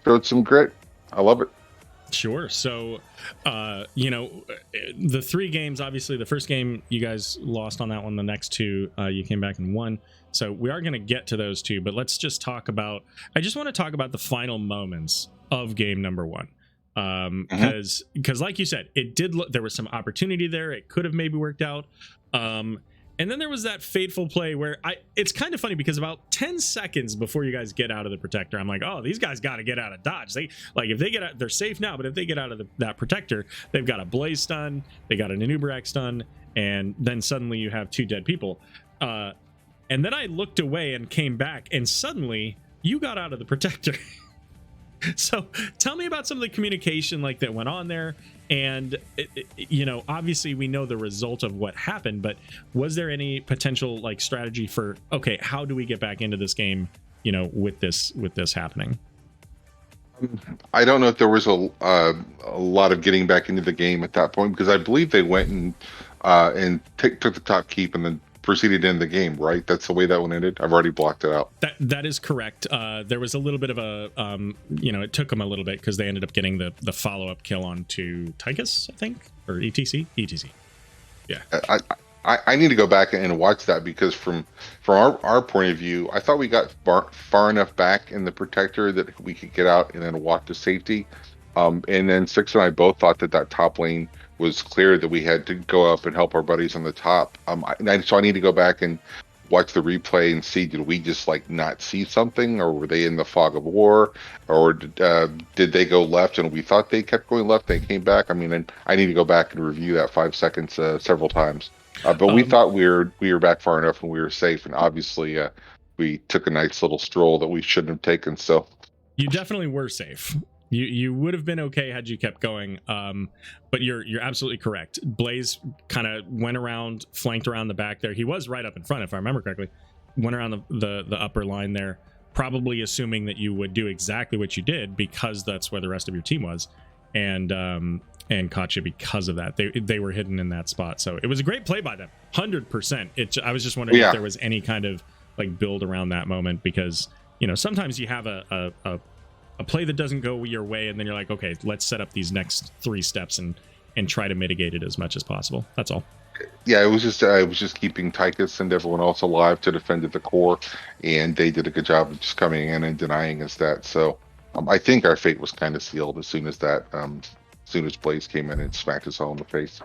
showed some grit. I love it. Sure. So, you know, the 3 games, obviously the first game you guys lost on that one. The next 2 you came back and won. So we are going to get to those 2, but let's just talk about, I just want to talk about the final moments of game number 1. Because like you said, it did look, there was some opportunity there. It could have maybe worked out. And then there was that fateful play where it's kind of funny, because about 10 seconds before you guys get out of the protector, I'm like, oh, these guys got to get out of dodge. If they get out, they're safe now, but if they get out of that protector, they've got a blaze stun, they got an Anubarak stun, and then suddenly you have 2 dead people. And then I looked away and came back, and suddenly you got out of the protector. So tell me about some of the communication that went on there. And, you know, obviously we know the result of what happened, but was there any potential strategy for, okay, how do we get back into this game, you know, with this happening? I don't know if there was a lot of getting back into the game at that point, because I believe they went and took the top keep and then proceeded in the game, right? That's the way that one ended. I've already blocked it out. That is correct. There was a little bit of a, you know, it took them a little bit, because they ended up getting the follow-up kill onto Tychus, I think, or ETC. Yeah. I need to go back and watch that, because from our point of view, I thought we got far enough back in the protector that we could get out and then walk to safety. And then Six and I both thought that top lane was clear, that we had to go up and help our buddies on the top. So I need to go back and watch the replay and see, did we just not see something, or were they in the fog of war, or did they go left and we thought they kept going left, they came back? I mean, I need to go back and review that 5 seconds several times. But we thought we were back far enough and we were safe, and obviously we took a nice little stroll that we shouldn't have taken. So You definitely were safe. You would have been okay had you kept going. But you're absolutely correct. Blaze kind of went around, flanked around the back there. He was right up in front, if I remember correctly. Went around the upper line there, probably assuming that you would do exactly what you did because that's where the rest of your team was, and caught you because of that. They were hidden in that spot. So it was a great play by them, 100%. I was just wondering if there was any kind of like build around that moment, because sometimes you have a play that doesn't go your way, and then you're like, okay, let's set up these next 3 steps and try to mitigate it as much as possible. That's all. Yeah, I was just keeping Tychus and everyone else alive to defend at the core, and they did a good job of just coming in and denying us that. So I think our fate was kind of sealed as soon as Blaze came in and smacked us all in the face.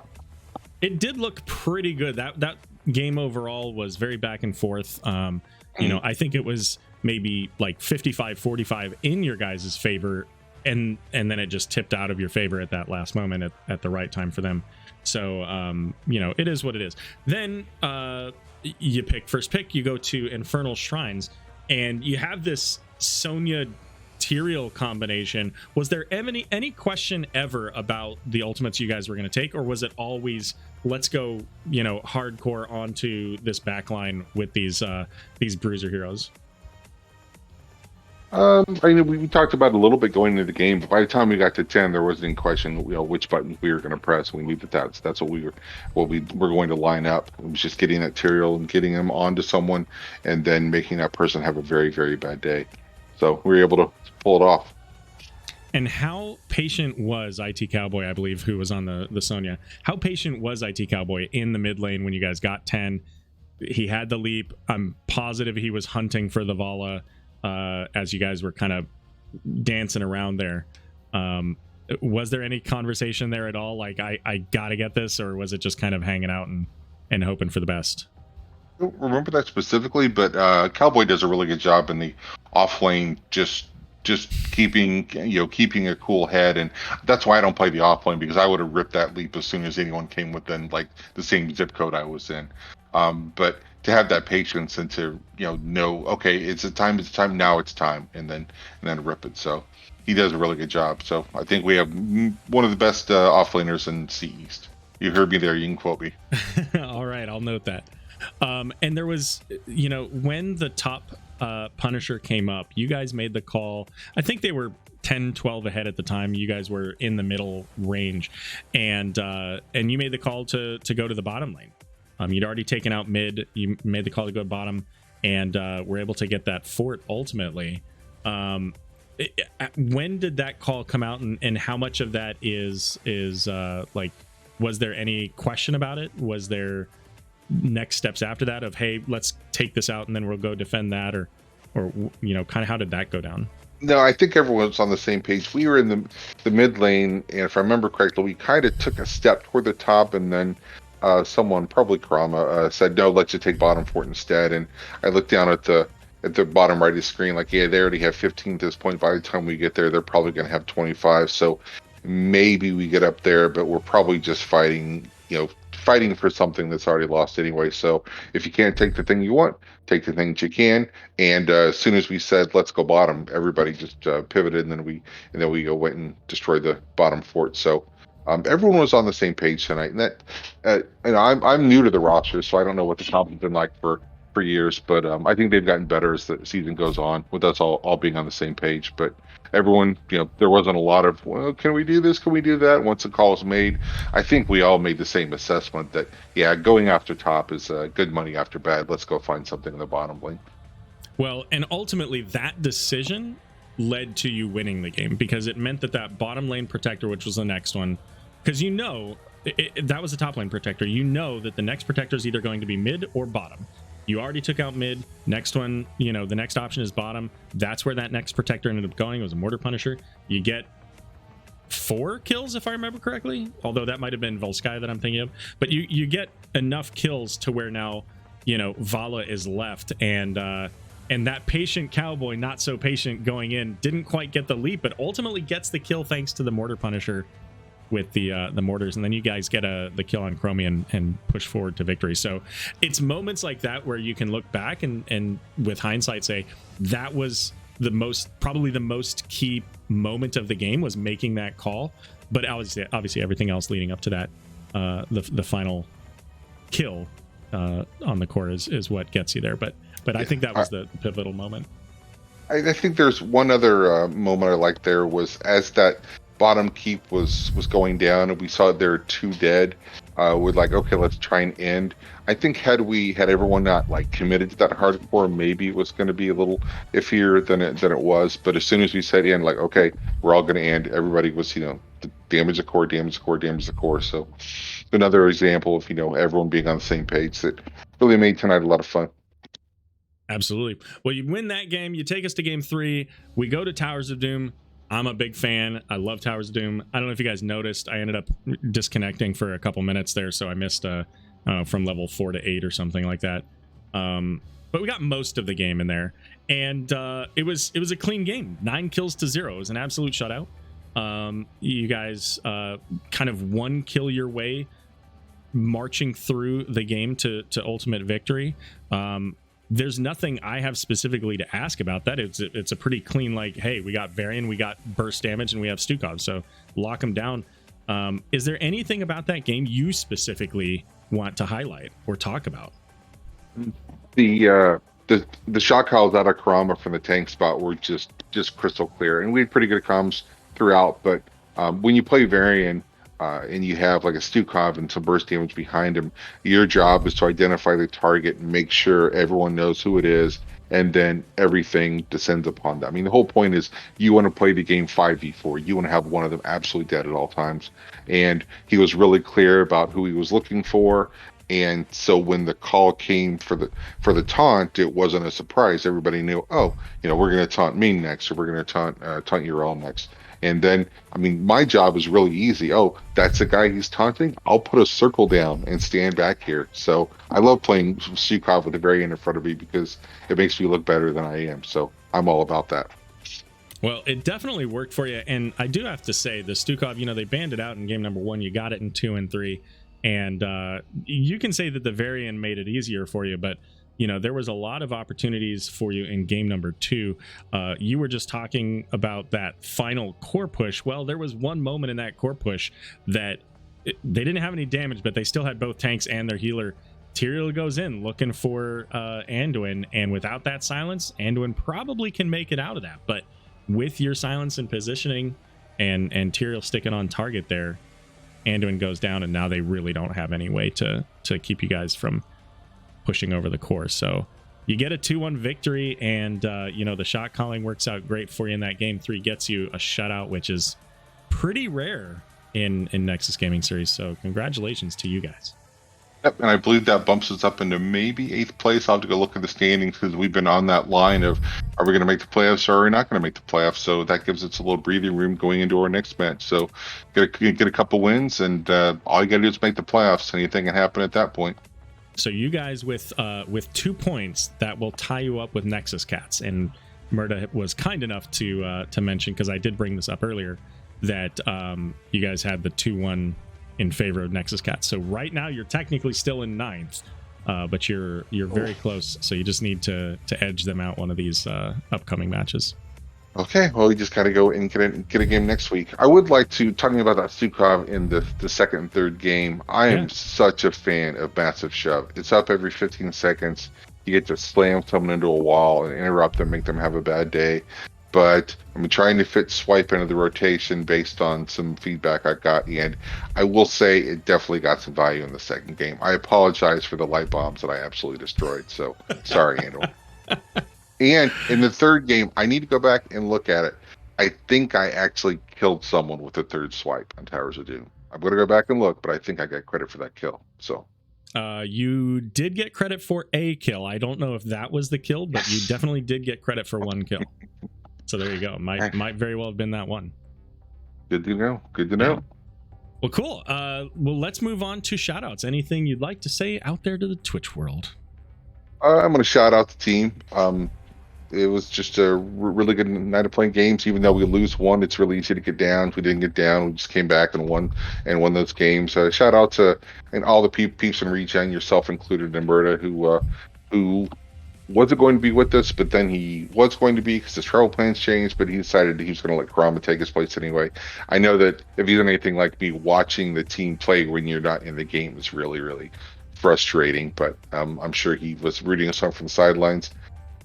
It did look pretty good. That game overall was very back and forth. I think it was maybe like 55-45 in your guys' favor, and then it just tipped out of your favor at that last moment at the right time for them. So it is what it is. Then you first pick, you go to Infernal Shrines, and you have this Sonya Tyrael combination. Was there any question ever about the ultimates you guys were going to take, or was it always let's go hardcore onto this backline with these bruiser heroes? We talked about it a little bit going into the game, but by the time we got to 10, there wasn't any question, which buttons we were going to press. We knew that's what we were going to line up. It was just getting that Tyrael and getting him onto someone, and then making that person have a very, very bad day. So we were able to pull it off. And how patient was IT Cowboy, I believe, who was on the Sonya? How patient was IT Cowboy in the mid lane when you guys got 10? He had the leap. I'm positive he was hunting for the Vala. As you guys were kind of dancing around there, was there any conversation there at all? Like, I gotta get this, or was it just kind of hanging out and hoping for the best? I don't remember that specifically, but Cowboy does a really good job in the off lane, just keeping a cool head, and that's why I don't play the off lane, because I would have ripped that leap as soon as anyone came within like the same zip code I was in. But to have that patience and to know, okay, it's time, now it's time, and then rip it. So he does a really good job. So I think we have one of the best offlaners in C East. You heard me there. You can quote me. All right, I'll note that. And there was, when the top Punisher came up, you guys made the call. I think they were 10-12 ahead at the time. You guys were in the middle range, and you made the call to go to the bottom lane. You'd already taken out mid. You made the call to go bottom, and were able to get that fort ultimately. When did that call come out, and how much of that is like, was there any question about it? Was there next steps after that of, hey, let's take this out and then we'll go defend that, or kind of how did that go down? No, I think everyone's on the same page. We were in the mid lane, and if I remember correctly, we kind of took a step toward the top, and then someone, probably Karama, said, no, let's just take bottom fort instead. And I looked down at the bottom right of the screen, like, yeah, they already have 15 at this point. By the time we get there, they're probably going to have 25. So maybe we get up there, but we're probably just fighting for something that's already lost anyway. So if you can't take the thing you want, take the thing that you can. And as soon as we said, let's go bottom, everybody just pivoted, and then we went and destroyed the bottom fort. So everyone was on the same page tonight, and that I'm new to the roster, so I don't know what the comp has been like for years, but I think they've gotten better as the season goes on, with us all being on the same page. But everyone, there wasn't a lot of, well, can we do this, can we do that? Once the call was made, I think we all made the same assessment that, yeah, going after top is good money after bad. Let's go find something in the bottom lane. Well, and ultimately that decision led to you winning the game, because it meant that bottom lane protector, which was the next one, because that was the top lane protector, that the next protector is either going to be mid or bottom. You already took out mid. Next one, the next option is bottom. That's where that next protector ended up going. It was a mortar punisher. You get 4 kills, if I remember correctly, although that might have been Volskaya that I'm thinking of. But you get enough kills to where now, Vala is left, and that patient Cowboy, not so patient going in, didn't quite get the leap, but ultimately gets the kill thanks to the mortar punisher with the mortars, and then you guys get the kill on Chromie and push forward to victory. So it's moments like that where you can look back and with hindsight say that was probably the most key moment of the game was making that call. But obviously everything else leading up to that, the final kill on the core is what gets you there. But I think that was the pivotal moment. I think there's one other moment I liked there was as that bottom keep was going down and we saw there were 2 dead. We're like, okay, let's try and end. I think had everyone not like committed to that hardcore, maybe it was going to be a little iffier than it was. But as soon as we said in, like, okay, we're all going to end, everybody was, damage the core, damage the core, damage the core. So another example of everyone being on the same page that really made tonight a lot of fun. Absolutely. Well, you win that game. You take us to game 3. We go to Towers of Doom. I'm a big fan. I love Towers of Doom. I don't know if you guys noticed. I ended up disconnecting for a couple minutes there, so I missed from level 4 to 8 or something like that. But we got most of the game in there, and it was a clean game. 9 kills to 0. It was an absolute shutout. You guys kind of one kill your way, marching through the game to ultimate victory. There's nothing I have specifically to ask about that. It's a pretty clean, like, hey, we got Varian, we got burst damage, and we have Stukov, so lock them down. Is there anything about that game you specifically want to highlight or talk about? The shot calls out of Karama from the tank spot were just crystal clear, and we had pretty good comms throughout. But when you play Varian, and you have like a Stukov and some burst damage behind him, your job is to identify the target and make sure everyone knows who it is, and then everything descends upon that. I mean, the whole point is you want to play the game 5v4. You want to have one of them absolutely dead at all times. And he was really clear about who he was looking for. And so when the call came for the taunt, it wasn't a surprise. Everybody knew, we're going to taunt me next, or we're going to taunt Urel next. And then, I mean, my job is really easy. Oh, that's the guy he's taunting? I'll put a circle down and stand back here. So I love playing Stukov with the Varian in front of me because it makes me look better than I am. So I'm all about that. Well, it definitely worked for you. And I do have to say, the Stukov, they banned it out in game number 1. You got it in 2 and 3. And you can say that the Varian made it easier for you, but there was a lot of opportunities for you in game number 2. You were just talking about that final core push. Well, there was one moment in that core push that they didn't have any damage, but they still had both tanks and their healer. Tyrael goes in looking for Anduin, and without that silence, Anduin probably can make it out of that. But with your silence and positioning and Tyrael sticking on target there, Anduin goes down, and now they really don't have any way to keep you guys from pushing over the core. So you get a 2-1 victory, and the shot calling works out great for you in that game. 3 gets you a shutout, which is pretty rare in Nexus Gaming Series. So congratulations to you guys. Yep, and I believe that bumps us up into maybe 8th place. I'll have to go look at the standings because we've been on that line of, are we going to make the playoffs or are we not going to make the playoffs? So that gives us a little breathing room going into our next match. So get a couple wins, and all you got to do is make the playoffs. Anything can happen at that point. So you guys with 2 points, that will tie you up with Nexus Cats. And Murda was kind enough to mention, because I did bring this up earlier, that you guys had the 2-1 in favor of Nexus Cats. So right now you're technically still in 9th, but you're very close. So you just need to edge them out one of these upcoming matches. Okay, well, we just got to go and get a game next week. I would like to, talking about that Stukov in the second and third game, I am such a fan of Massive Shove. It's up every 15 seconds. You get to slam someone into a wall and interrupt them, make them have a bad day. But I'm trying to fit Swipe into the rotation based on some feedback I got, and I will say it definitely got some value in the second game. I apologize for the light bombs that I absolutely destroyed, so sorry, Andrew. And in the third game, I need to go back and look at it. I think I actually killed someone with the third swipe on Towers of Doom. I'm going to go back and look, but I think I got credit for that kill. So you did get credit for a kill. I don't know if that was the kill, but you definitely did get credit for one kill. So there you go. Might very well have been that one. Good to know. Good to know. Well, cool. Well, let's move on to shoutouts. Anything you'd like to say out there to the Twitch world? I'm going to shout out the team. It was just a really good night of playing games. Even though we lose one, it's really easy to get down. If we didn't get down, we just came back and won those games. Shout out to all the peeps in ReGen, yourself included, and Murda, who wasn't going to be with us, but then he was going to be because his travel plans changed, but he decided he was going to let Karama take his place anyway. I know that if he's anything like me, watching the team play when you're not in the game is really, really frustrating, but I'm sure he was rooting us on from the sidelines.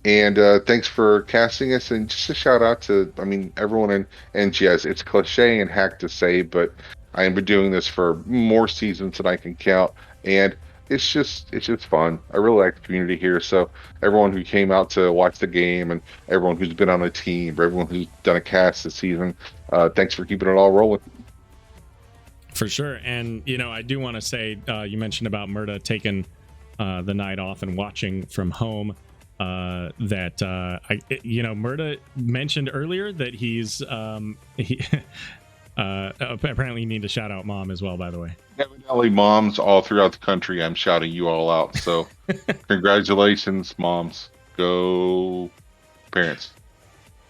And thanks for casting us, and just a shout out to, everyone in NGS. It's cliche and hack to say, but I have been doing this for more seasons than I can count, and it's just fun. I really like the community here. So everyone who came out to watch the game, and everyone who's been on a team, or everyone who's done a cast this season, thanks for keeping it all rolling. For sure. And I do want to say, you mentioned about Murda taking the night off and watching from home. Murda mentioned earlier that he's apparently you need to shout out Mom as well, by the way. Evidently, moms all throughout the country, I'm shouting you all out. So congratulations, moms. Go parents.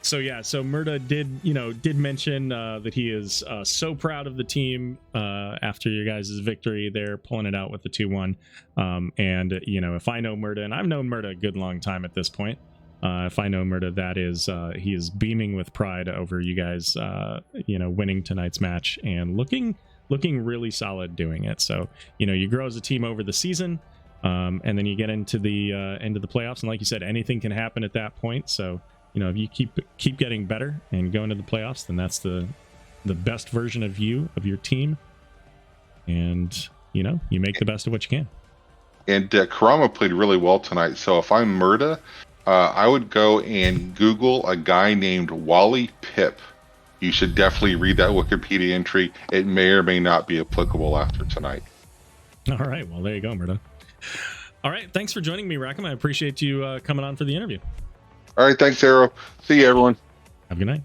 So Murda did mention that he is so proud of the team after your guys' victory. They're pulling it out with the 2-1. And if I know Murda, and I've known Murda a good long time at this point, if I know Murda, that is he is beaming with pride over you guys winning tonight's match and looking really solid doing it. So you grow as a team over the season, and then you get into the end of the playoffs, and like you said, anything can happen at that point. So if you keep getting better and go into the playoffs, then that's the best version of your team, and you make the best of what you can. And Karama played really well tonight. So if I'm Murda, I would go and Google a guy named Wally Pip. You should definitely read that Wikipedia entry. It may or may not be applicable after tonight. All right, well there you go, Murda. All right, thanks for joining me, Rackham. I appreciate you coming on for the interview. All right, thanks, Arrow. See you, everyone. Have a good night.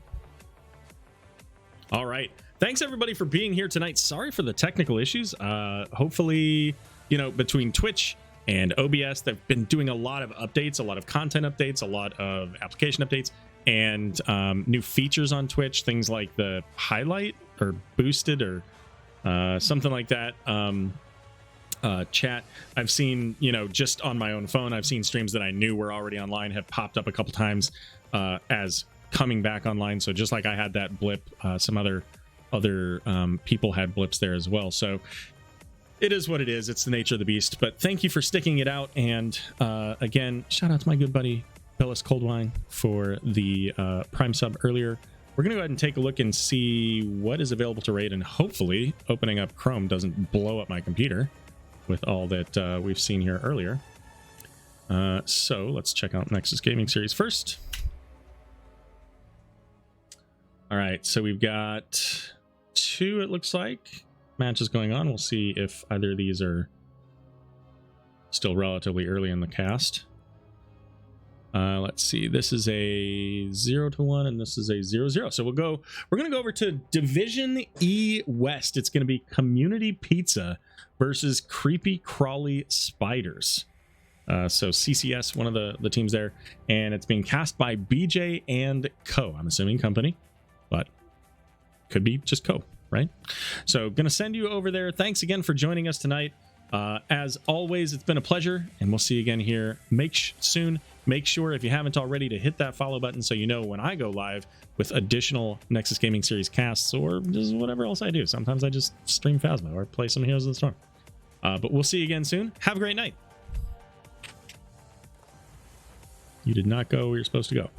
All right. Thanks, everybody, for being here tonight. Sorry for the technical issues. Hopefully, between Twitch and OBS, they've been doing a lot of updates, a lot of content updates, a lot of application updates, and new features on Twitch, things like the highlight or boosted or something like that. Chat, I've seen, just on my own phone, I've seen streams that I knew were already online have popped up a couple times as coming back online. So just like I had that blip, some other people had blips there as well. So it is what it is. It's the nature of the beast. But thank you for sticking it out. And again, shout out to my good buddy Bellis Coldwine for the Prime sub earlier. We're going to go ahead and take a look and see what is available to raid, and hopefully opening up Chrome doesn't blow up my computer with all that we've seen here earlier. So let's check out Nexus Gaming Series first. All right, so we've got 2, it looks like, matches going on. We'll see if either of these are still relatively early in the cast. Let's see, this is a 0-1 and this is a 0-0. So we're going to go over to Division E West. It's going to be Community Pizza versus Creepy Crawly Spiders. So CCS, one of the teams there, and it's being cast by BJ and Co. I'm assuming company, but could be just Co, right? So gonna send you over there. Thanks again for joining us tonight. As always, it's been a pleasure, and we'll see you again here soon. Make sure, if you haven't already, to hit that follow button so you know when I go live with additional Nexus Gaming Series casts or just whatever else I do. Sometimes I just stream Phasma or play some Heroes of the Storm. But we'll see you again soon. Have a great night. You did not go where you're supposed to go.